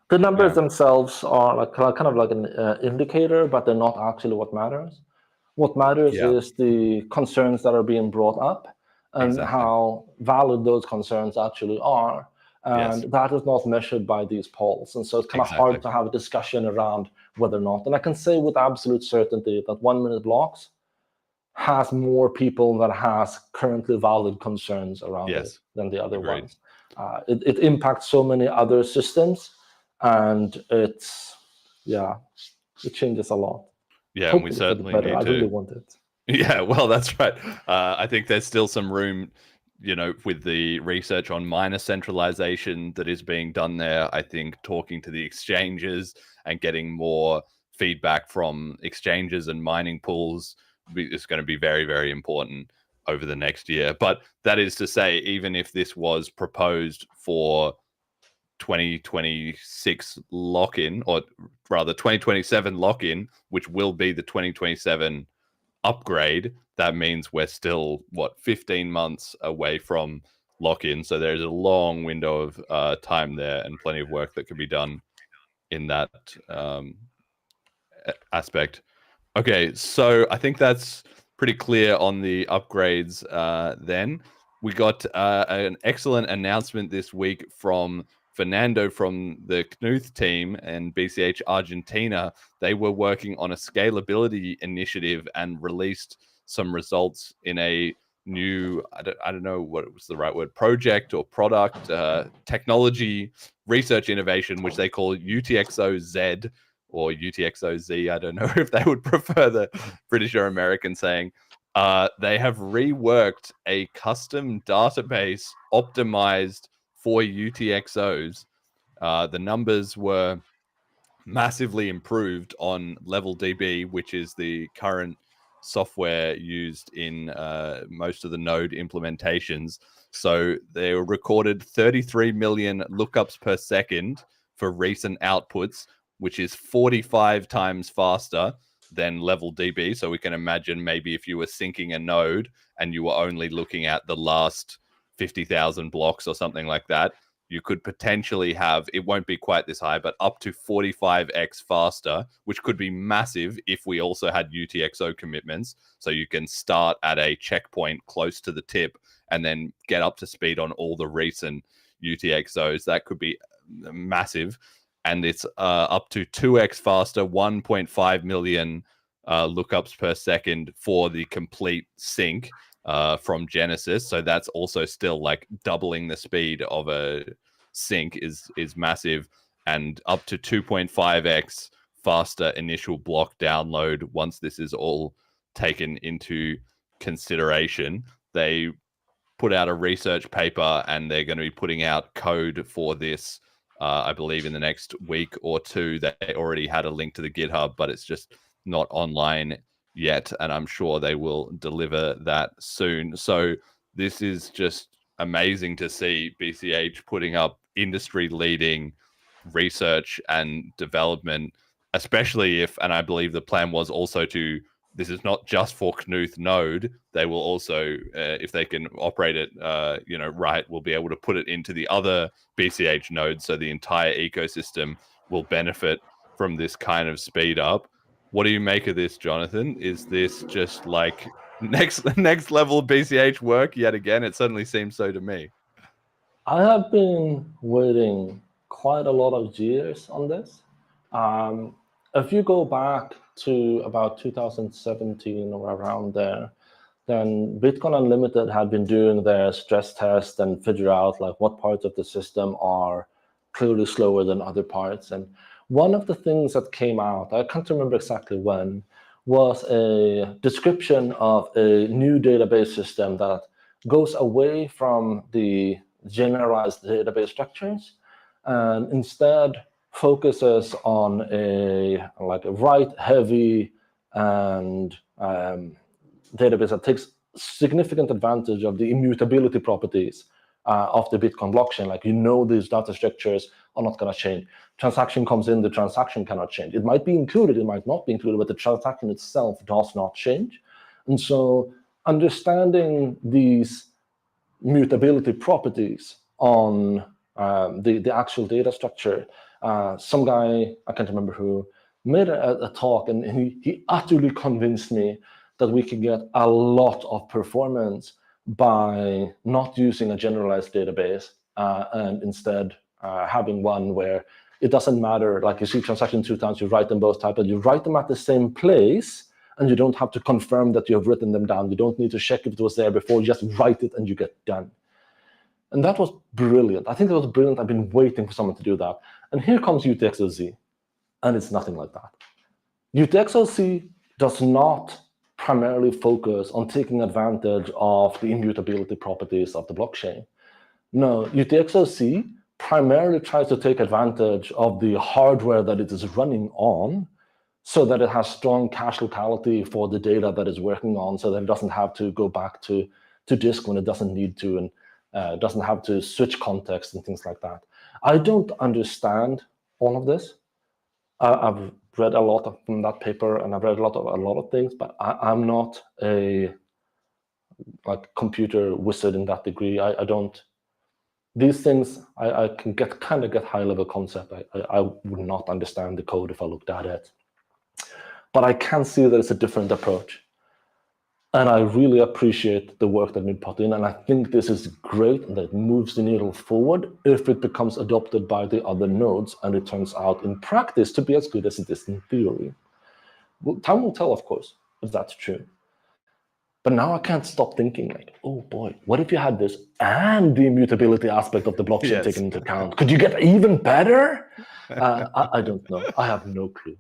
The numbers themselves are like kind of like an indicator, but they're not actually what matters. What matters is the concerns that are being brought up, and how valid those concerns actually are. And that is not measured by these polls. And so it's kind of hard to have a discussion around whether or not. And I can say with absolute certainty that 1 minute blocks has more people that has currently valid concerns around it Yes. than the other Agreed. ones. It impacts so many other systems, and it changes a lot. Yeah, and we Hopefully for the certainly better. need I really to. want it. Yeah, well, that's right. I think there's still some room, with the research on minor centralization that is being done there. I think talking to the exchanges and getting more feedback from exchanges and mining pools is going to be very, very important over the next year. But that is to say, even if this was proposed for 2026 lock-in, or rather 2027 lock-in, which will be the 2027 upgrade, that means we're still 15 months away from lock-in. So there's a long window of time there, and plenty of work that could be done in that aspect. Okay, so I think that's pretty clear on the upgrades. Then we got an excellent announcement this week from Fernando from the Knuth team and BCH Argentina. They were working on a scalability initiative and released some results in a new, I don't know what was the right word, project or product, technology research innovation, which they call UTXO-Z or UTXO-Z. I don't know if they would prefer the British or American saying. They have reworked a custom database optimized for UTXOs. The numbers were massively improved on Level DB, which is the current software used in most of the node implementations. So they recorded 33 million lookups per second for recent outputs, which is 45 times faster than Level DB. So we can imagine maybe if you were syncing a node and you were only looking at the last 50,000 blocks or something like that, you could potentially have, it won't be quite this high, but up to 45x faster, which could be massive if we also had UTXO commitments. So you can start at a checkpoint close to the tip and then get up to speed on all the recent UTXOs. That could be massive. And it's up to 2x faster, 1.5 million lookups per second for the complete sync from Genesis. So that's also still like doubling the speed of a sync is massive, and up to 2.5x faster initial block download once this is all taken into consideration. They put out a research paper and they're going to be putting out code for this, I believe, in the next week or two. They already had a link to the GitHub, but it's just not online yet, and I'm sure they will deliver that soon. So this is just amazing to see BCH putting up industry-leading research and development, especially if, and I believe the plan was also to, this is not just for Knuth node, they will also, if they can operate it, right, will be able to put it into the other BCH nodes, so the entire ecosystem will benefit from this kind of speed up. What do you make of this, Jonathan? Is this just like next level BCH work yet again? It certainly seems so to me. I have been waiting quite a lot of years on this. If you go back to about 2017 or around there, then Bitcoin Unlimited had been doing their stress test and figure out like what parts of the system are clearly slower than other parts. And one of the things that came out, I can't remember exactly when, was a description of a new database system that goes away from the generalized database structures and instead focuses on a write heavy and database that takes significant advantage of the immutability properties of the Bitcoin blockchain. Like, these data structures are not going to change. Transaction comes in, the transaction cannot change. It might be included, it might not be included, but the transaction itself does not change. And so understanding these mutability properties on the actual data structure, some guy, I can't remember who, made a talk, and he utterly convinced me that we could get a lot of performance by not using a generalized database and instead having one where it doesn't matter, like you see transaction 2 times, you write them both types, but you write them at the same place, and you don't have to confirm that you have written them down. You don't need to check if it was there before. You just write it and you get done. And that was brilliant. I think that was brilliant. I've been waiting for someone to do that. And here comes UTXOZ, and it's nothing like that. UTXOZ does not primarily focus on taking advantage of the immutability properties of the blockchain. No, UTXOZ primarily tries to take advantage of the hardware that it is running on so that it has strong cache locality for the data that it's working on, so that it doesn't have to go back to disk when it doesn't need to, and doesn't have to switch context and things like that. I don't understand all of this. I've read a lot from that paper, and I've read a lot of things, but I'm not a computer wizard in that degree. I don't. These things I can get high level concept. I would not understand the code if I looked at it, but I can see that it's a different approach. And I really appreciate the work that you put in, and I think this is great, and that it moves the needle forward if it becomes adopted by the other nodes, and it turns out in practice to be as good as it is in theory. Well, time will tell, of course, if that's true. But now I can't stop thinking, like, oh boy, what if you had this and the immutability aspect of the blockchain taken into account? Could you get even better? I don't know. I have no clue.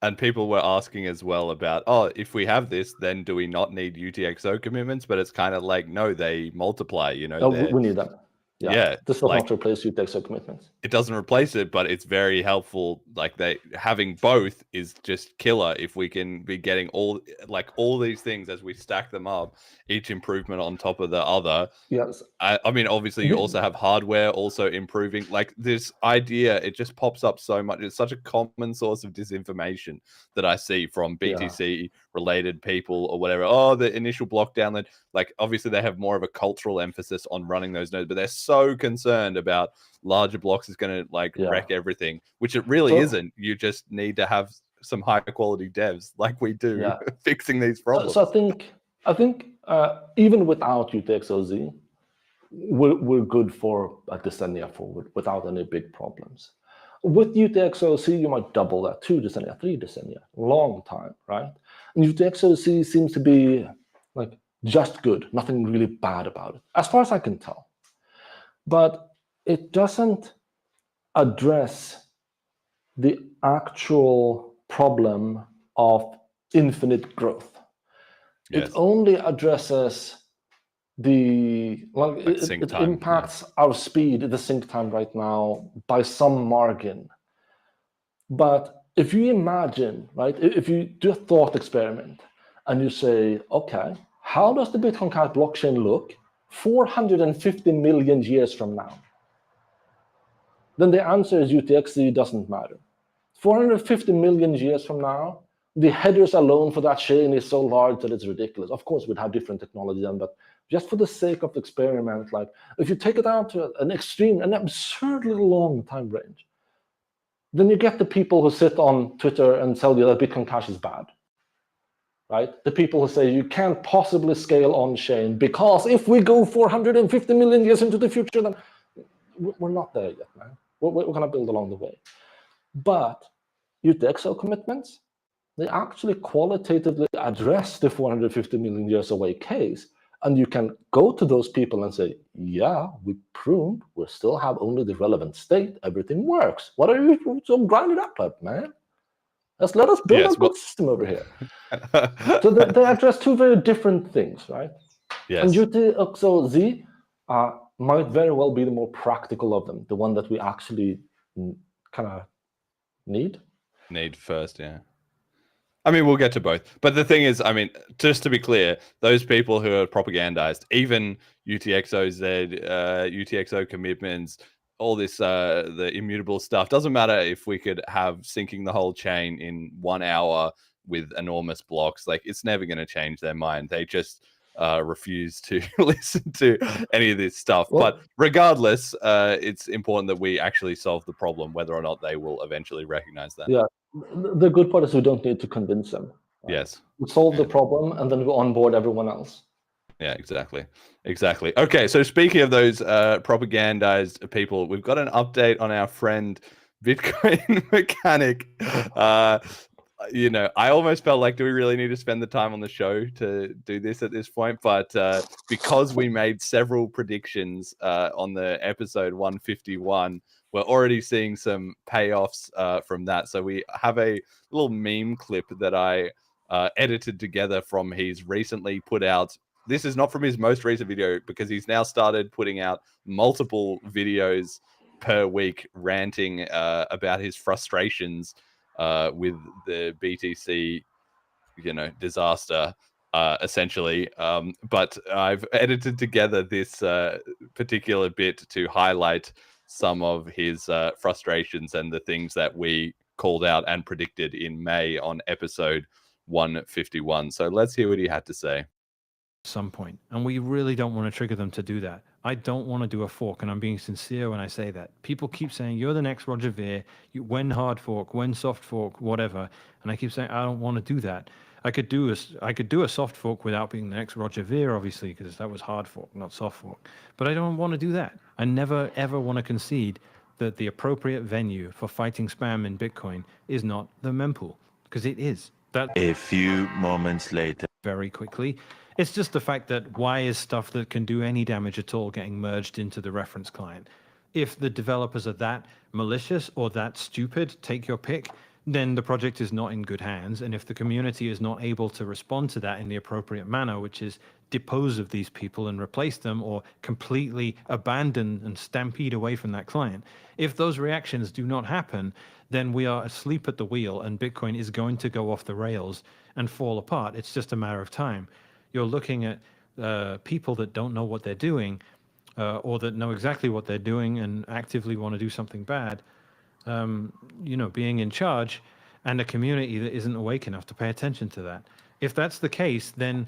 And people were asking as well about, oh, if we have this, then do we not need UTXO commitments? But it's kind of like, no, they multiply, you know. Oh, we need them. Yeah, this does not replace UTXO commitments. It doesn't replace it, but it's very helpful. Like having both is just killer if we can be getting all these things as we stack them up, each improvement on top of the other. Yes. I mean, obviously you also have hardware also improving. Like this idea, it just pops up so much. It's such a common source of disinformation that I see from BTC related people or whatever. Oh, the initial block download. Like obviously they have more of a cultural emphasis on running those nodes, but they're so concerned about larger blocks is going to wreck everything, which it really isn't. You just need to have some high quality devs like we do fixing these problems. So I think even without UTXOZ, we're good for a decennia forward without any big problems. With UTXOZ, you might double that, 2 decennia, 3 decennia, long time, right? And UTXOZ seems to be like just good, nothing really bad about it, as far as I can tell. But it doesn't address the actual problem of infinite growth. It only addresses it impacts our speed, the sync time right now, by some margin. But if you imagine, right, if you do a thought experiment and you say, okay, how does the Bitcoin Cash blockchain look 450 million years from now? Then the answer is UTXOZ doesn't matter. 450 million years from now, the headers alone for that chain is so large that it's ridiculous. Of course, we'd have different technology then, but just for the sake of the experiment, like if you take it out to an absurdly long time range, then you get the people who sit on Twitter and tell you that Bitcoin Cash is bad, right? The people who say you can't possibly scale on-chain because if we go 450 million years into the future, then we're not there yet, man. We're going to build along the way. But UTXO commitments, they actually qualitatively address the 450 million years away case. And you can go to those people and say, yeah, we proved we still have only the relevant state. Everything works. What are you so grinding up, man? Let us build a good system over here. So they address two very different things, right? Yes. And UTXOZ might very well be the more practical of them, the one that we actually kind of need. Need first, yeah. I mean, we'll get to both. But the thing is, I mean, just to be clear, those people who are propagandized, even UTXOZ, UTXO commitments, all this, the immutable stuff, doesn't matter if we could have syncing the whole chain in 1 hour with enormous blocks. Like, it's never going to change their mind. They just refuse to listen to any of this stuff. Well, but regardless, it's important that we actually solve the problem, whether or not they will eventually recognize that. Yeah. The good part is we don't need to convince them. Right? Yes. We solve the problem and then we onboard everyone else. Yeah, exactly. Okay, so speaking of those propagandized people, we've got an update on our friend Bitcoin Mechanic. I almost felt like, do we really need to spend the time on the show to do this at this point? But because we made several predictions on the episode 151, we're already seeing some payoffs from that. So we have a little meme clip that I edited together from he's recently put out. This is not from his most recent video because he's now started putting out multiple videos per week ranting about his frustrations with the BTC, disaster, essentially. But I've edited together this particular bit to highlight some of his frustrations and the things that we called out and predicted in May on episode 151. So let's hear what he had to say. Some point, and we really don't want to trigger them to do that. I don't want to do a fork, and I'm being sincere when I say that. People keep saying you're the next Roger Ver, when hard fork, when soft fork, whatever, and I keep saying I don't want to do that. I could do a soft fork without being the next Roger Ver, obviously, because that was hard fork, not soft fork. But I don't want to do that. I never ever want to concede that the appropriate venue for fighting spam in Bitcoin is not the mempool, because it is. That A few moments later. Very quickly. It's just the fact that why is stuff that can do any damage at all getting merged into the reference client? If the developers are that malicious or that stupid, take your pick, then the project is not in good hands. And if the community is not able to respond to that in the appropriate manner, which is dispose of these people and replace them or completely abandon and stampede away from that client, if those reactions do not happen, then we are asleep at the wheel and Bitcoin is going to go off the rails and fall apart. It's just a matter of time. You're looking at people that don't know what they're doing or that know exactly what they're doing and actively want to do something bad, being in charge, and a community that isn't awake enough to pay attention to that. If that's the case, then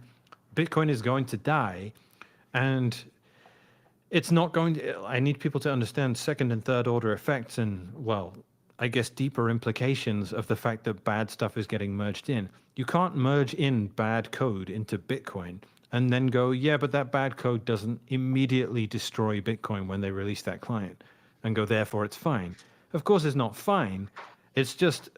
Bitcoin is going to die, and it's not going to... I need people to understand second and third order effects and, well, I guess deeper implications of the fact that bad stuff is getting merged in. You can't merge in bad code into Bitcoin and then go, yeah, but that bad code doesn't immediately destroy Bitcoin when they release that client, and go, therefore it's fine. Of course it's not fine. It's just,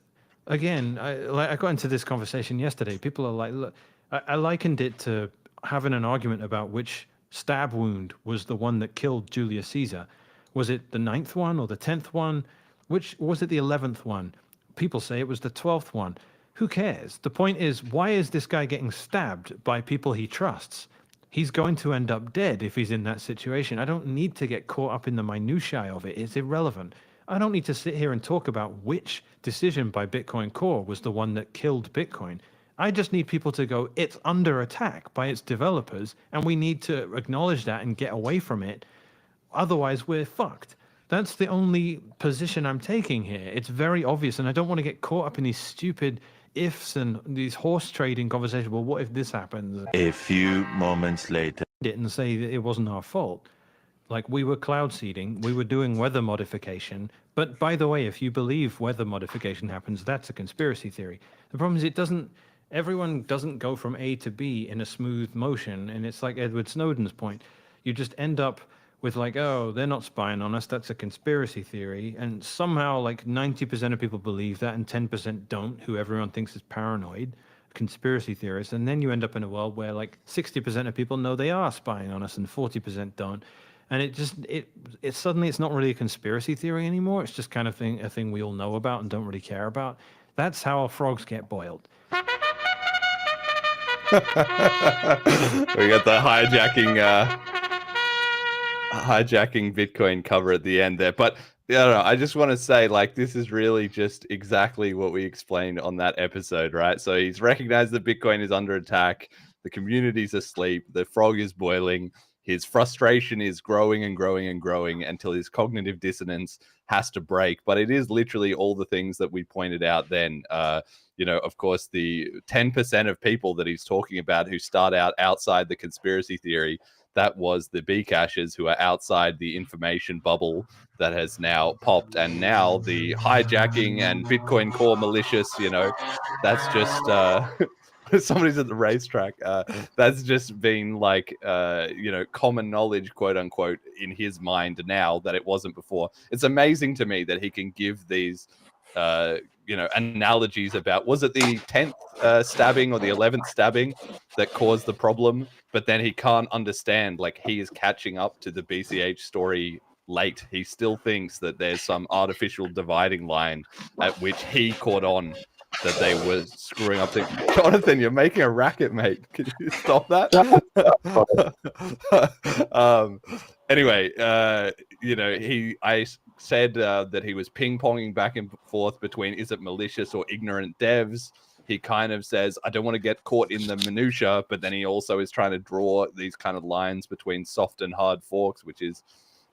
again, I got into this conversation yesterday. People are like, look, I likened it to having an argument about which stab wound was the one that killed Julius Caesar. Was it the 9th one or the 10th one? Which was it, the 11th one? People say it was the 12th one. Who cares? The point is, why is this guy getting stabbed by people he trusts? He's going to end up dead if he's in that situation. I don't need to get caught up in the minutiae of it. It's irrelevant. I don't need to sit here and talk about which decision by Bitcoin Core was the one that killed Bitcoin. I just need people to go, it's under attack by its developers, and we need to acknowledge that and get away from it. Otherwise, we're fucked. That's the only position I'm taking here. It's very obvious, and I don't want to get caught up in these stupid ifs and these horse trading conversations. Well, what if this happens? A few moments later. And say that it wasn't our fault. Like, we were cloud seeding, we were doing weather modification. But by the way, if you believe weather modification happens, that's a conspiracy theory. The problem is everyone doesn't go from A to B in a smooth motion. And it's like Edward Snowden's point. You just end up with like, oh, they're not spying on us, that's a conspiracy theory. And somehow like 90% of people believe that and 10% don't, who everyone thinks is paranoid, conspiracy theorists. And then you end up in a world where like 60% of people know they are spying on us and 40% don't. And it suddenly it's not really a conspiracy theory anymore. It's just kind of a thing we all know about and don't really care about. That's how frogs get boiled. We got the hijacking Bitcoin cover at the end there. But I don't know, I just want to say, like, this is really just exactly what we explained on that episode, right? So he's recognized that Bitcoin is under attack, the community's asleep, the frog is boiling, his frustration is growing and growing and growing until his cognitive dissonance has to break. But it is literally all the things that we pointed out then. Of course, the 10% of people that he's talking about who start out outside the conspiracy theory, that was the Bcashers who are outside the information bubble that has now popped. And now the hijacking and Bitcoin Core malicious, that's just... somebody's at the racetrack. That's just been like, common knowledge, quote unquote, in his mind now that it wasn't before. It's amazing to me that he can give these analogies about, was it the 10th stabbing or the 11th stabbing that caused the problem? But then he can't understand, like, he is catching up to the BCH story late. He still thinks that there's some artificial dividing line at which he caught on that they were screwing up things. Jonathan, you're making a racket, mate. Can you stop that? Anyway, I said that he was ping-ponging back and forth between, is it malicious or ignorant devs? He kind of says, I don't want to get caught in the minutia, but then he also is trying to draw these kind of lines between soft and hard forks, which is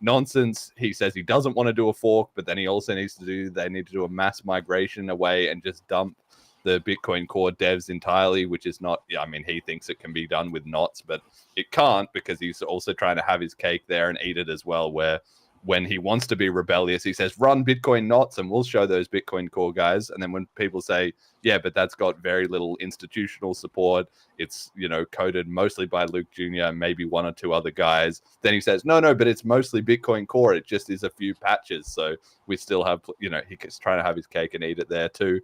nonsense. He says he doesn't want to do a fork, but then he also they need to do a mass migration away and just dump the Bitcoin Core devs entirely, which is not, he thinks it can be done with knots, but it can't, because he's also trying to have his cake there and eat it as well, where when he wants to be rebellious, he says, run Bitcoin knots and we'll show those Bitcoin Core guys. And then when people say, yeah, but that's got very little institutional support, it's, coded mostly by Luke Jr. and maybe one or two other guys, then he says, no, but it's mostly Bitcoin Core. It just is a few patches. So we still have, he's trying to have his cake and eat it there too.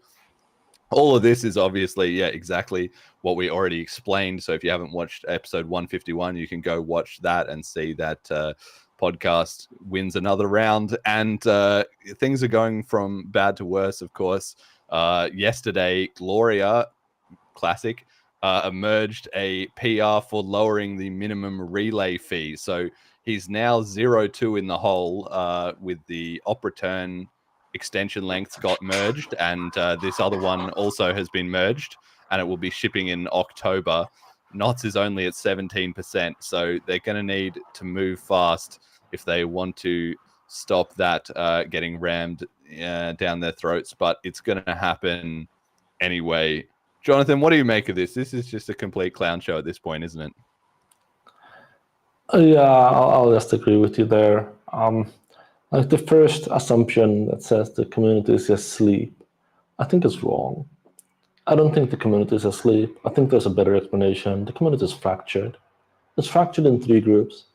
All of this is obviously, exactly what we already explained. So if you haven't watched episode 151, you can go watch that and see that podcast wins another round. And things are going from bad to worse, of course. Yesterday, Gloria, classic, emerged a PR for lowering the minimum relay fee. So he's now 0-2 in the hole with the op return extension lengths got merged, and this other one also has been merged, and it will be shipping in October. Knots is only at 17%, so they're going to need to move fast if they want to stop that getting rammed down their throats, but it's going to happen anyway. Jonathan, what do you make of this? This is just a complete clown show at this point, isn't it? Yeah, I'll just agree with you there. Like the first assumption that says the community is asleep, I think is wrong. I don't think the community is asleep. I think there's a better explanation. The community is fractured. It's fractured in 3 groups.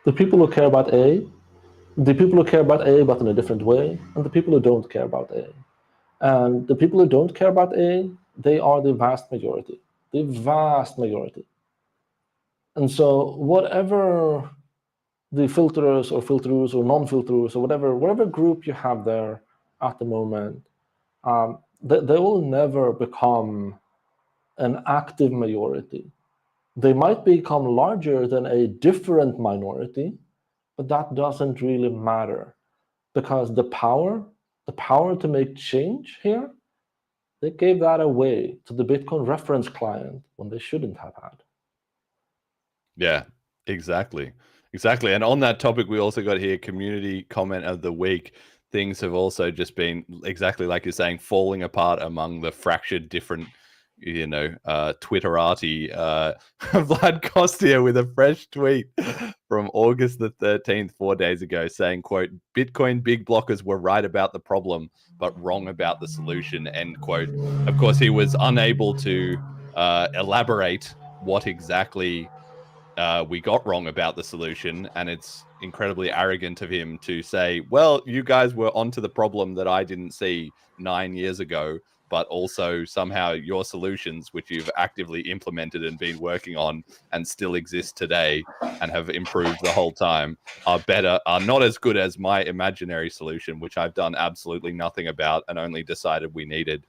The people who care about A, the people who care about A but in a different way, and the people who don't care about A. And the people who don't care about A, they are the vast majority. The vast majority. And so whatever the filterers or filterers or non-filterers or whatever group you have there at the moment, they will never become an active majority. They might become larger than a different minority, but that doesn't really matter, because the power to make change here, they gave that away to the Bitcoin reference client when they shouldn't have had. Yeah, exactly. And on that topic, we also got here community comment of the week. Things have also just been, exactly like you're saying, falling apart among the fractured different, Twitterati. Vlad Kostia with a fresh tweet from August the 13th, 4 days ago, saying, quote, Bitcoin big blockers were right about the problem, but wrong about the solution, end quote. Of course, he was unable to elaborate what exactly we got wrong about the solution, and it's incredibly arrogant of him to say, well, you guys were onto the problem that I didn't see 9 years ago, but also somehow your solutions, which you've actively implemented and been working on and still exist today and have improved the whole time, are not as good as my imaginary solution, which I've done absolutely nothing about and only decided we needed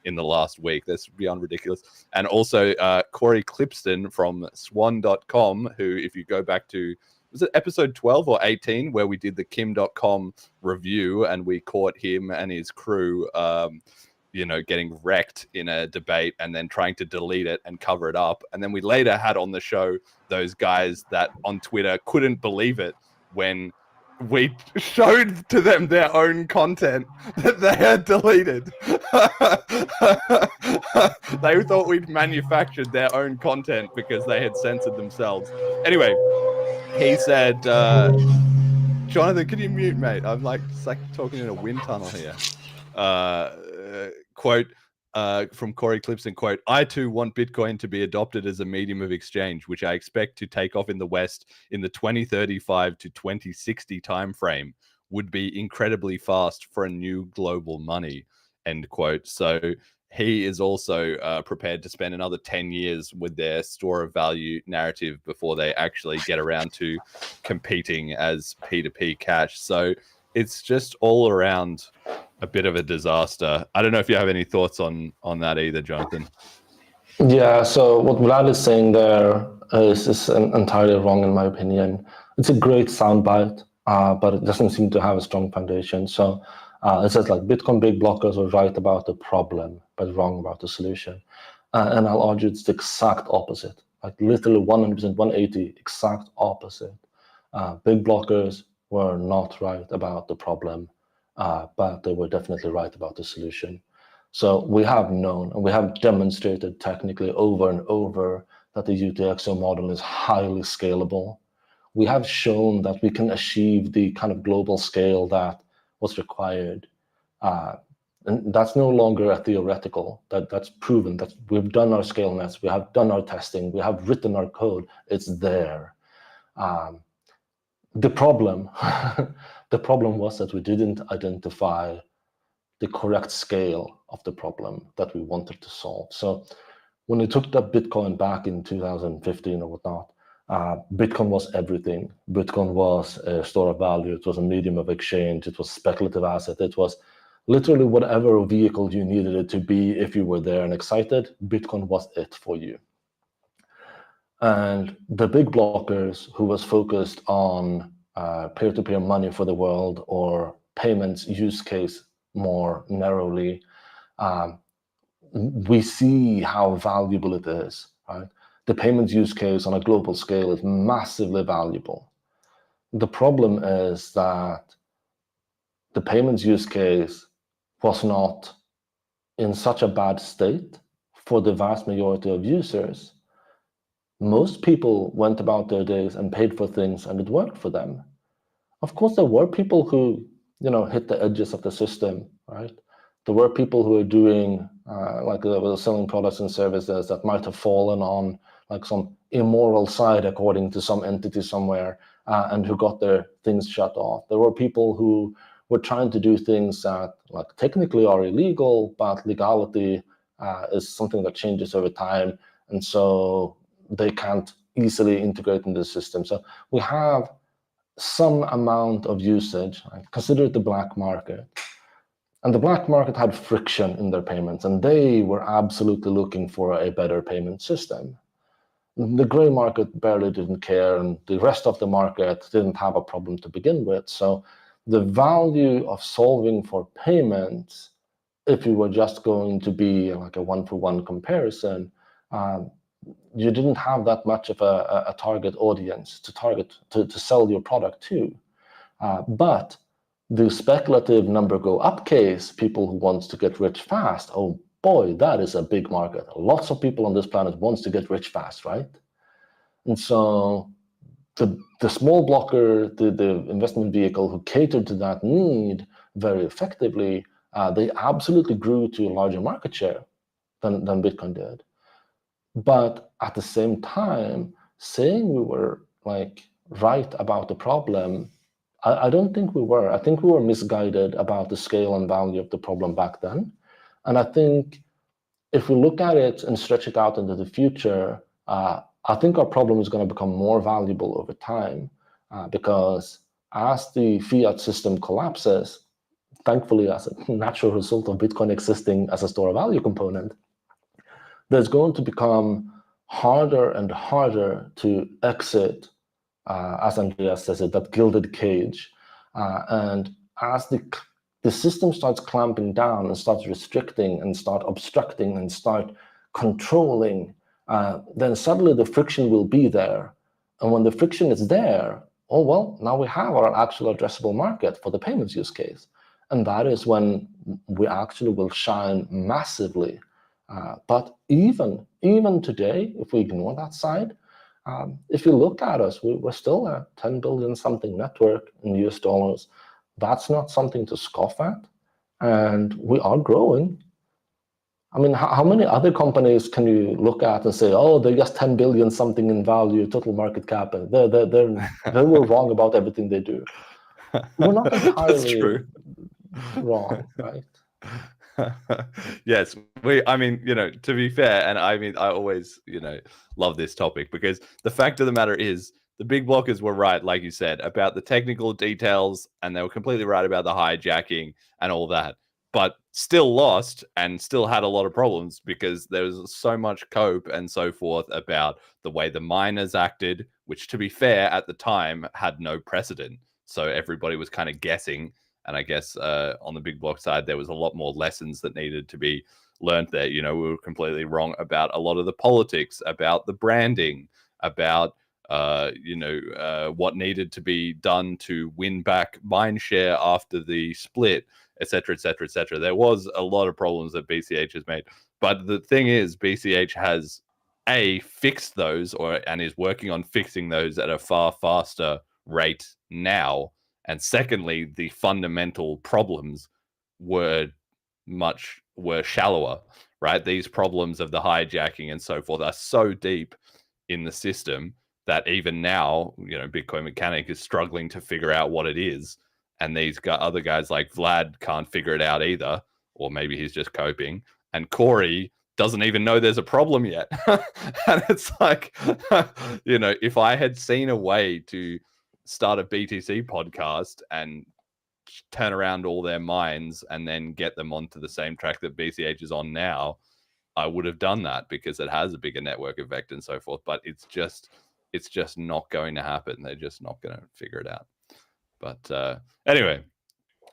in the last week. That's beyond ridiculous. And also Corey Clipston from swan.com, who, if you go back to, was it episode 12 or 18, where we did the Kim.com review and we caught him and his crew, getting wrecked in a debate and then trying to delete it and cover it up. And then we later had on the show those guys that on Twitter couldn't believe it when we showed to them their own content that they had deleted. They thought we'd manufactured their own content because they had censored themselves. Anyway, he said, Jonathan, can you mute, mate? I'm like talking in a wind tunnel here. Quote from Corey Clipson, quote, I too want Bitcoin to be adopted as a medium of exchange, which I expect to take off in the West in the 2035 to 2060 timeframe. would be incredibly fast for a new global money, end quote. So he is also prepared to spend another 10 years with their store of value narrative before they actually get around to competing as P2P cash. So it's just all around a bit of a disaster. I don't know if you have any thoughts on that either, Jonathan. Yeah, so what Vlad is saying there is entirely wrong in my opinion. It's a great soundbite, but it doesn't seem to have a strong foundation. So it says like Bitcoin big blockers were right about the problem, but wrong about the solution. And I'll argue it's the exact opposite, like literally 100%, 180, exact opposite. Big blockers were not right about the problem, but they were definitely right about the solution. So we have known and we have demonstrated technically over and over that the UTXO model is highly scalable. We have shown that we can achieve the kind of global scale that was required. And that's no longer a theoretical, that's proven, that we've done our scale nets, we have done our testing, we have written our code, it's there. The problem, the problem was that we didn't identify the correct scale of the problem that we wanted to solve. So when we took that Bitcoin back in 2015 or whatnot, Bitcoin was everything. Bitcoin was a store of value, it was a medium of exchange, it was speculative asset, it was literally whatever vehicle you needed it to be if you were there and excited, Bitcoin was it for you. And the big blockers who was focused on peer-to-peer money for the world or payments use case more narrowly, we see how valuable it is, right? The payments use case on a global scale is massively valuable. The problem is that the payments use case was not in such a bad state for the vast majority of users. Most people went about their days and paid for things and it worked for them. Of course, there were people who hit the edges of the system, right? There were people who were doing, like they were selling products and services that might have fallen on like some immoral side according to some entity somewhere, and who got their things shut off. There were people who were trying to do things that like technically are illegal, but legality is something that changes over time. And so they can't easily integrate into the system. So we have some amount of usage, right? Consider it the black market. And the black market had friction in their payments, and they were absolutely looking for a better payment system. The gray market barely didn't care, and the rest of the market didn't have a problem to begin with. So the value of solving for payments, if you were just going to be like a one-for-one comparison, you didn't have that much of a target audience to sell your product to. But the speculative number go up case, people who wants to get rich fast, oh boy, that is a big market. Lots of people on this planet wants to get rich fast, right? And so the small blocker, the investment vehicle who catered to that need very effectively, they absolutely grew to a larger market share than Bitcoin did. But at the same time, saying we were like right about the problem, I don't think we were. I think we were misguided about the scale and value of the problem back then. And I think if we look at it and stretch it out into the future, I think our problem is going to become more valuable over time, because as the fiat system collapses, thankfully as a natural result of Bitcoin existing as a store of value component, there's going to become harder and harder to exit, as Andreas says it, that gilded cage. And as the system starts clamping down and starts restricting and start obstructing and start controlling, then suddenly the friction will be there. And when the friction is there, oh, well, now we have our actual addressable market for the payments use case. And that is when we actually will shine massively. But even today, if we ignore that side, if you look at us, we're still a 10 billion something network in US dollars. That's not something to scoff at. And we are growing. I mean, how many other companies can you look at and say, oh, they're just 10 billion something in value, total market cap, and they were wrong about everything they do. we're not That's entirely true. wrong, right? Yes, I mean, to be fair, and I mean, I always, love this topic because the fact of the matter is the big blockers were right, like you said, about the technical details, and they were completely right about the hijacking and all that, but still lost and still had a lot of problems because there was so much cope and so forth about the way the miners acted, which, to be fair, at the time had no precedent. So everybody was kind of guessing. And I guess on the big block side, there was a lot more lessons that needed to be learned there. We were completely wrong about a lot of the politics, about the branding, about, what needed to be done to win back mindshare after the split, et cetera, et cetera, et cetera. There was a lot of problems that BCH has made. But the thing is, BCH has, fixed those and is working on fixing those at a far faster rate now. And secondly, the fundamental problems were shallower, right? These problems of the hijacking and so forth are so deep in the system that even now, Bitcoin Mechanic is struggling to figure out what it is. And these other guys like Vlad can't figure it out either, or maybe he's just coping. And Corey doesn't even know there's a problem yet. And it's like, if I had seen a way to start a BTC podcast and turn around all their minds and then get them onto the same track that BCH is on now, I would have done that because it has a bigger network effect and so forth. But it's just not going to happen. They're just not going to figure it out. But anyway,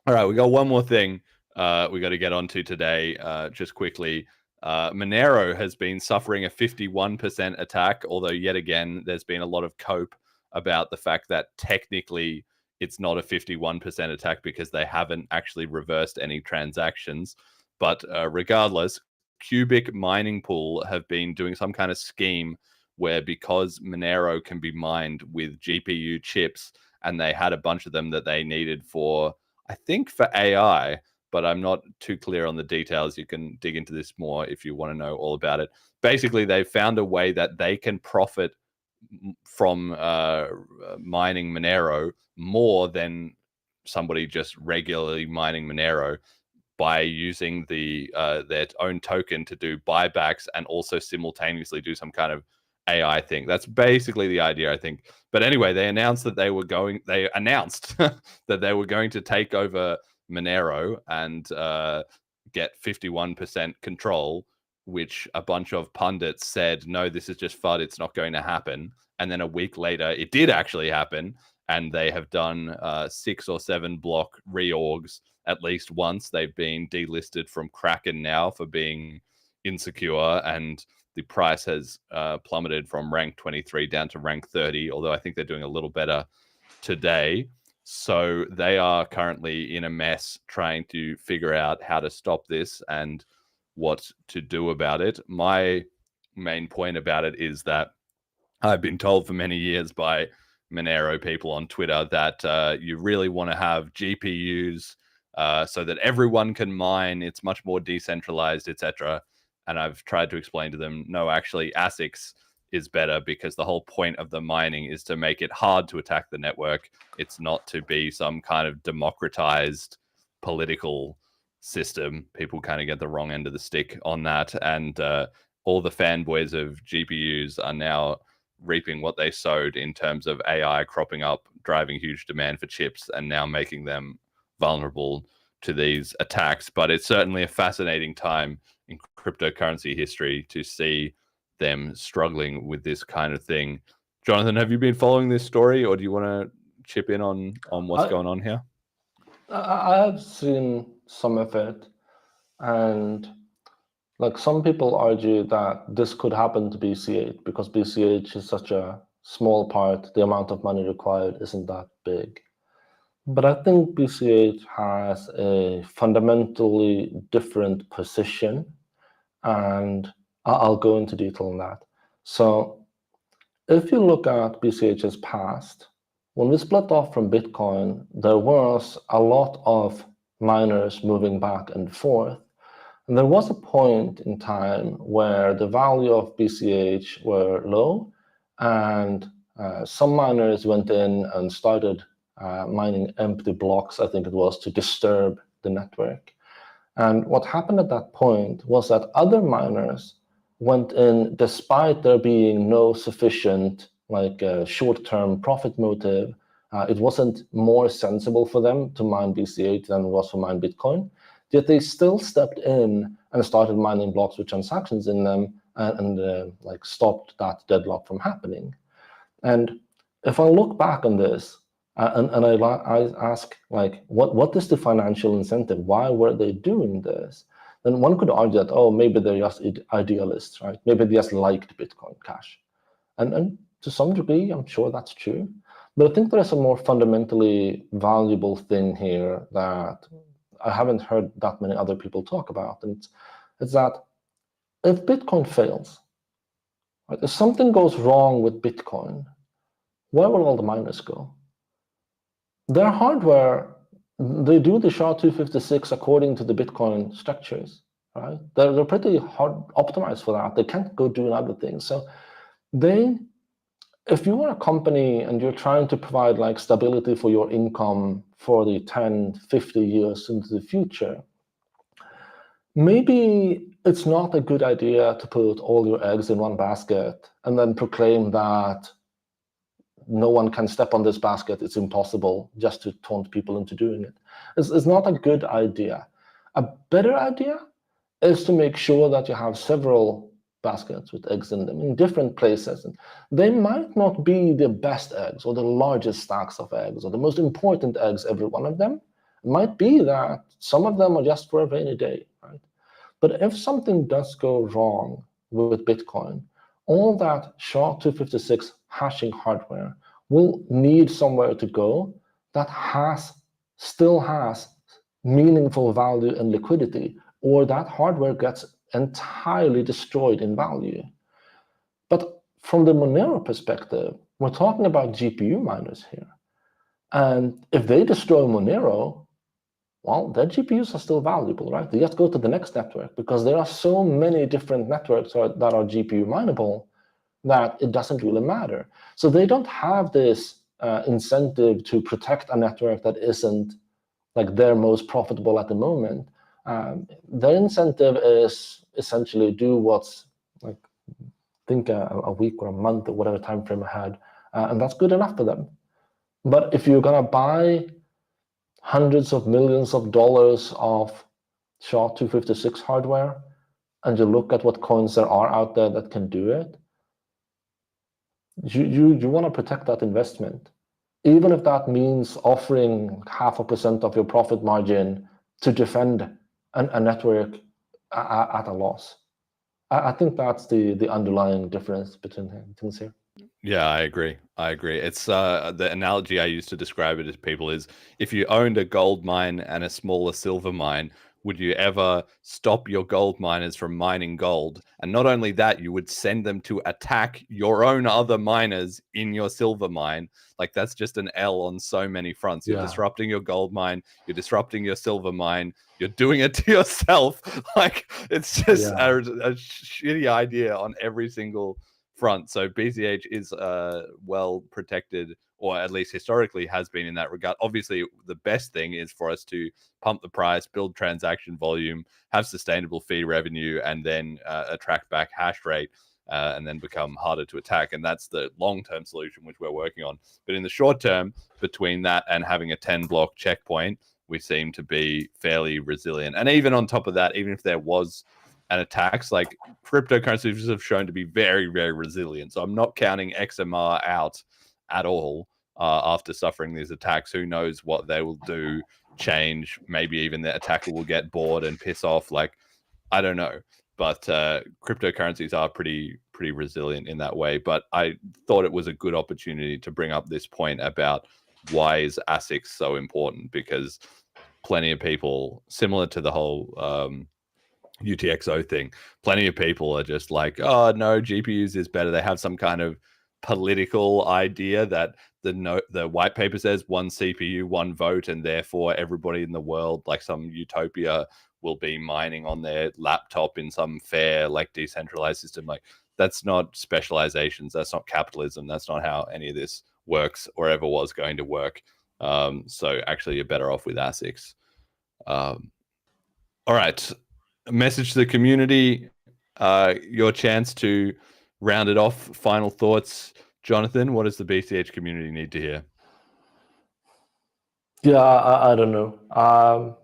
all right, we got one more thing we got to get onto today, just quickly. Monero has been suffering a 51% attack, although yet again, there's been a lot of cope about the fact that technically it's not a 51% attack because they haven't actually reversed any transactions. But regardless, Cubic Mining Pool have been doing some kind of scheme where, because Monero can be mined with GPU chips, and they had a bunch of them that they needed for, I think, for AI, but I'm not too clear on the details. You can dig into this more if you want to know all about it. Basically, they found a way that they can profit from mining Monero more than somebody just regularly mining Monero by using their own token to do buybacks and also simultaneously do some kind of AI thing. That's basically the idea, I think. But anyway, they announced that they announced that they were going to take over Monero and get 51% control, which a bunch of pundits said, no, this is just FUD, it's not going to happen. And then a week later, it did actually happen. And they have done 6 or 7 block reorgs at least once. They've been delisted from Kraken now for being insecure, and the price has plummeted from rank 23 down to rank 30, although I think they're doing a little better today. So they are currently in a mess trying to figure out how to stop this and what to do about it. My main point about it is that I've been told for many years by Monero people on Twitter that you really want to have GPUs so that everyone can mine. It's much more decentralized, etc. And I've tried to explain to them, no, actually ASICs is better because the whole point of the mining is to make it hard to attack the network. It's not to be some kind of democratized political system. People kind of get the wrong end of the stick on that. And all the fanboys of GPUs are now reaping what they sowed in terms of AI cropping up, driving huge demand for chips, and now making them vulnerable to these attacks. But it's certainly a fascinating time in cryptocurrency history to see them struggling with this kind of thing. Jonathan, have you been following this story, or do you want to chip in on what's going on here? I have seen some of it, and like some people argue that this could happen to BCH because BCH is such a small part, the amount of money required isn't that big. But I think BCH has a fundamentally different position, and I'll go into detail on that. So if you look at BCH's past, when we split off from Bitcoin, there was a lot of miners moving back and forth. And there was a point in time where the value of BCH were low, and some miners went in and started mining empty blocks, I think it was, to disturb the network. And what happened at that point was that other miners went in despite there being no sufficient short-term profit motive. It wasn't more sensible for them to mine BCH than it was to mine Bitcoin. Yet they still stepped in and started mining blocks with transactions in them and stopped that deadlock from happening. And if I look back on this and I ask, what is the financial incentive? Why were they doing this? Then one could argue that, oh, maybe they're just idealists, right? Maybe they just liked Bitcoin Cash. And to some degree, I'm sure that's true. But I think there's a more fundamentally valuable thing here that I haven't heard that many other people talk about. And it's that if Bitcoin fails, right, if something goes wrong with Bitcoin, where will all the miners go? Their hardware, they do the SHA-256 according to the Bitcoin structures, right? They're pretty hard optimized for that. They can't go do other things. So if you are a company and you're trying to provide stability for your income for the 10, 50 years into the future, maybe it's not a good idea to put all your eggs in one basket and then proclaim that no one can step on this basket, it's impossible, just to taunt people into doing it. It's not a good idea. A better idea is to make sure that you have several baskets with eggs in them in different places. And they might not be the best eggs or the largest stacks of eggs or the most important eggs, every one of them. It might be that some of them are just for a rainy day, right? But if something does go wrong with Bitcoin, all that SHA-256 hashing hardware will need somewhere to go that still has meaningful value and liquidity, or that hardware gets entirely destroyed in value. But from the Monero perspective, we're talking about GPU miners here. And if they destroy Monero, well, their GPUs are still valuable, right? They just go to the next network because there are so many different networks that are GPU mineable that it doesn't really matter. So they don't have this incentive to protect a network that isn't their most profitable at the moment. Their incentive is essentially do what's think a week or a month or whatever time frame ahead, and that's good enough for them. But if you're gonna buy hundreds of millions of dollars of SHA-256 hardware, and you look at what coins there are out there that can do it, you want to protect that investment, even if that means offering 0.5% of your profit margin to defend a network at a loss. I think that's the underlying difference between things here. Yeah, I agree. It's the analogy I use to describe it to people is if you owned a gold mine and a smaller silver mine, would you ever stop your gold miners from mining gold? And not only that, you would send them to attack your own other miners in your silver mine. That's just an L on so many fronts. You're disrupting your gold mine, you're disrupting your silver mine, you're doing it to yourself. It's just a shitty idea on every single front. So BCH is well protected, or at least historically has been in that regard. Obviously, the best thing is for us to pump the price, build transaction volume, have sustainable fee revenue, and then attract back hash rate, and then become harder to attack. And that's the long-term solution, which we're working on. But in the short term, between that and having a 10-block checkpoint, we seem to be fairly resilient. And even on top of that, even if there was an attacks, cryptocurrencies have shown to be very, very resilient. So I'm not counting XMR out at all after suffering these attacks. Who knows what they will do, change, maybe even the attacker will get bored and piss off. I don't know. But cryptocurrencies are pretty resilient in that way. But I thought it was a good opportunity to bring up this point about why is ASICs so important, because plenty of people, similar to the whole UTXO thing, plenty of people are just oh no, GPUs is better. They have some kind of political idea that the white paper says one CPU, one vote, and therefore everybody in the world, some utopia, will be mining on their laptop in some fair decentralized system. That's not specializations, that's not capitalism, that's not how any of this works or ever was going to work. So actually, you're better off with ASICs. All right, a message to the community. Your chance to round it off. Final thoughts, Jonathan. What does the BCH community need to hear? Yeah, I don't know.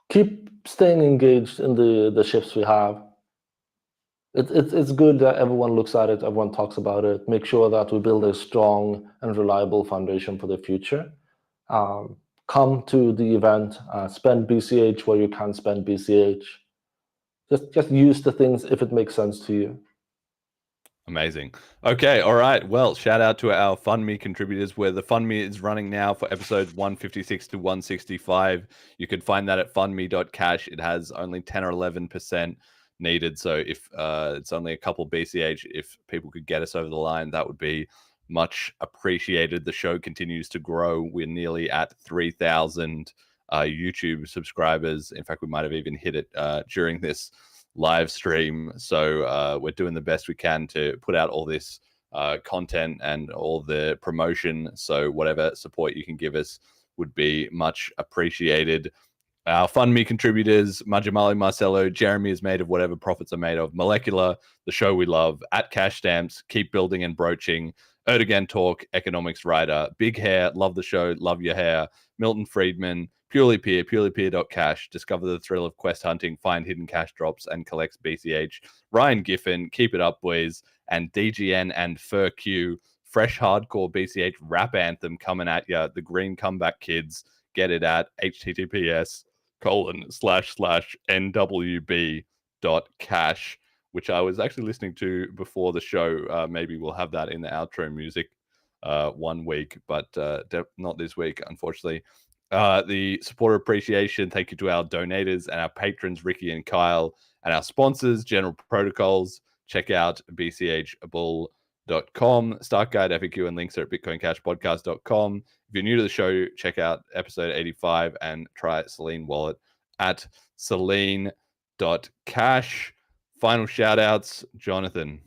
Keep staying engaged in the ships we have. It's good that everyone looks at it, everyone talks about it. Make sure that we build a strong and reliable foundation for the future. Come to the event, spend BCH where you can spend BCH. Just use the things if it makes sense to you. Amazing. Okay, all right. Well, shout out to our FundMe contributors, where the FundMe is running now for episodes 156 to 165. You can find that at fundme.cash. It has only 10 or 11% needed. So if it's only a couple BCH, if people could get us over the line, that would be much appreciated. The show continues to grow. We're nearly at 3,000 YouTube subscribers. In fact, we might have even hit it during this live stream. So we're doing the best we can to put out all this content and all the promotion. So whatever support you can give us would be much appreciated. Our FundMe contributors, Majamali Marcelo, Jeremy is made of whatever profits are made of, Molecular, the show we love, at Cash Stamps, Keep Building and Broaching, Erdogan Talk, Economics Writer, Big Hair, love the show, love your hair, Milton Friedman, Purely Peer, purelypeer.cash, discover the thrill of quest hunting, find hidden cash drops, and collects BCH, Ryan Giffen, keep it up, boys, and DGN and FurQ, fresh hardcore BCH rap anthem coming at ya, the Green Comeback Kids, get it at https://nwb.cash, which I was actually listening to before the show. Maybe we'll have that in the outro music one week, but not this week, unfortunately. The supporter appreciation, thank you to our donators and our patrons, Ricky and Kyle, and our sponsors, General Protocols. Check out bchbull.com, Start Guide, FAQ, and links are at bitcoincashpodcast.com. If you're new to the show, check out episode 85 and try Selene Wallet at selene.cash. Final shout outs, Jonathan.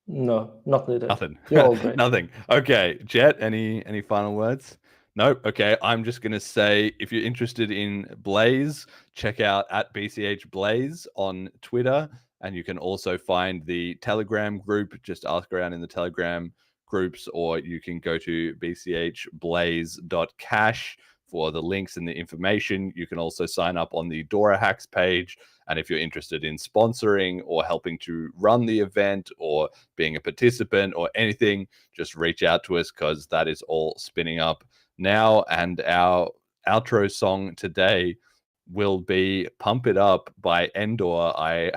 No, not needed. Nothing. You're all great. Nothing. Okay, Jet, any final words? Nope. Okay, I'm just going to say, if you're interested in Blaze, check out at BCH Blaze on Twitter. And you can also find the Telegram group. Just ask around in the Telegram groups, or you can go to bchblaze.cash for the links and the information. You can also sign up on the Dora Hacks page. And if you're interested in sponsoring or helping to run the event or being a participant or anything, just reach out to us, because that is all spinning up now. And our outro song today will be Pump It Up by Endor. I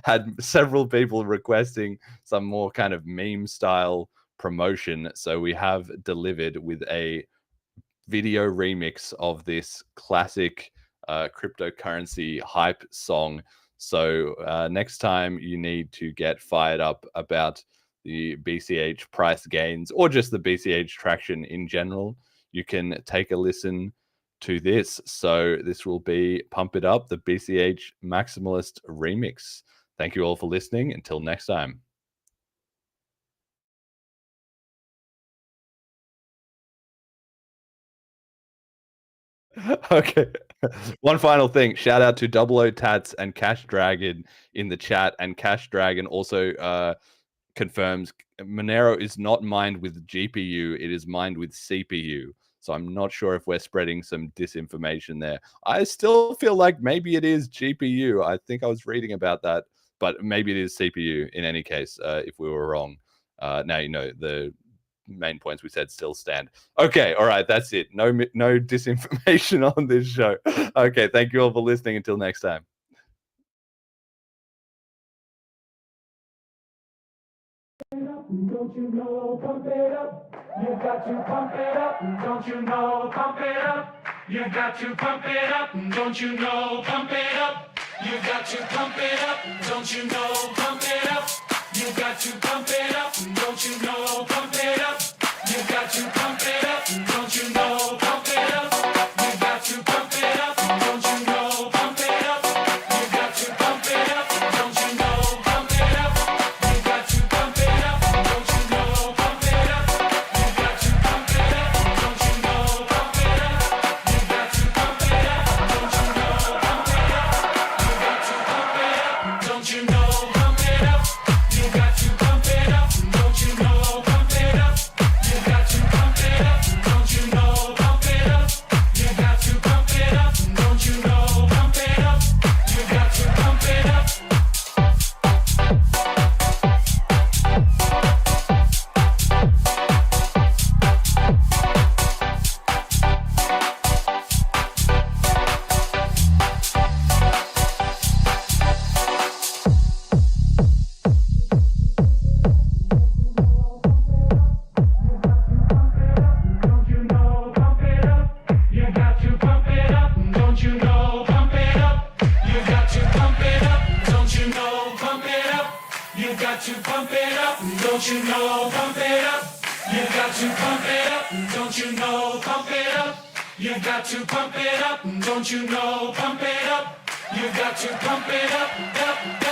had several people requesting some more kind of meme style promotion. So we have delivered with a video remix of this classic cryptocurrency hype song. So next time you need to get fired up about the BCH price gains or just the BCH traction in general, you can take a listen to this. So this will be Pump It Up, the BCH Maximalist remix. Thank you all for listening. Until next time. Okay. One final thing. Shout out to Double O Tats and Cash Dragon in the chat. And Cash Dragon also confirms Monero is not mined with GPU. It is mined with CPU. So I'm not sure if we're spreading some disinformation there. I still feel like maybe it is GPU. I think I was reading about that, but maybe it is CPU in any case, if we were wrong. Now, you know, the main points we said still stand. Okay, all right, that's it. No disinformation on this show. Okay, thank you all for listening. Until next time. Don't you know, pump it up. You got to pump it up. Don't you know, pump it up. You got to pump it up. Don't you know, pump it up. You got to pump it up. Don't you know, pump it up. You got to pump it up. Don't you know, pump it up. You got to pump it up. Don't you know, pump it up. You got to pump it up. Don't you know, pump it up. You got to pump it up. Don't you know, pump it up. You got to pump it up. Don't you know. got to pump it up, don't you know? Pump it up. You got to pump it up, don't you know? Pump it up. You got to pump it up, don't you know? Pump it up. You got to pump it up, up, up.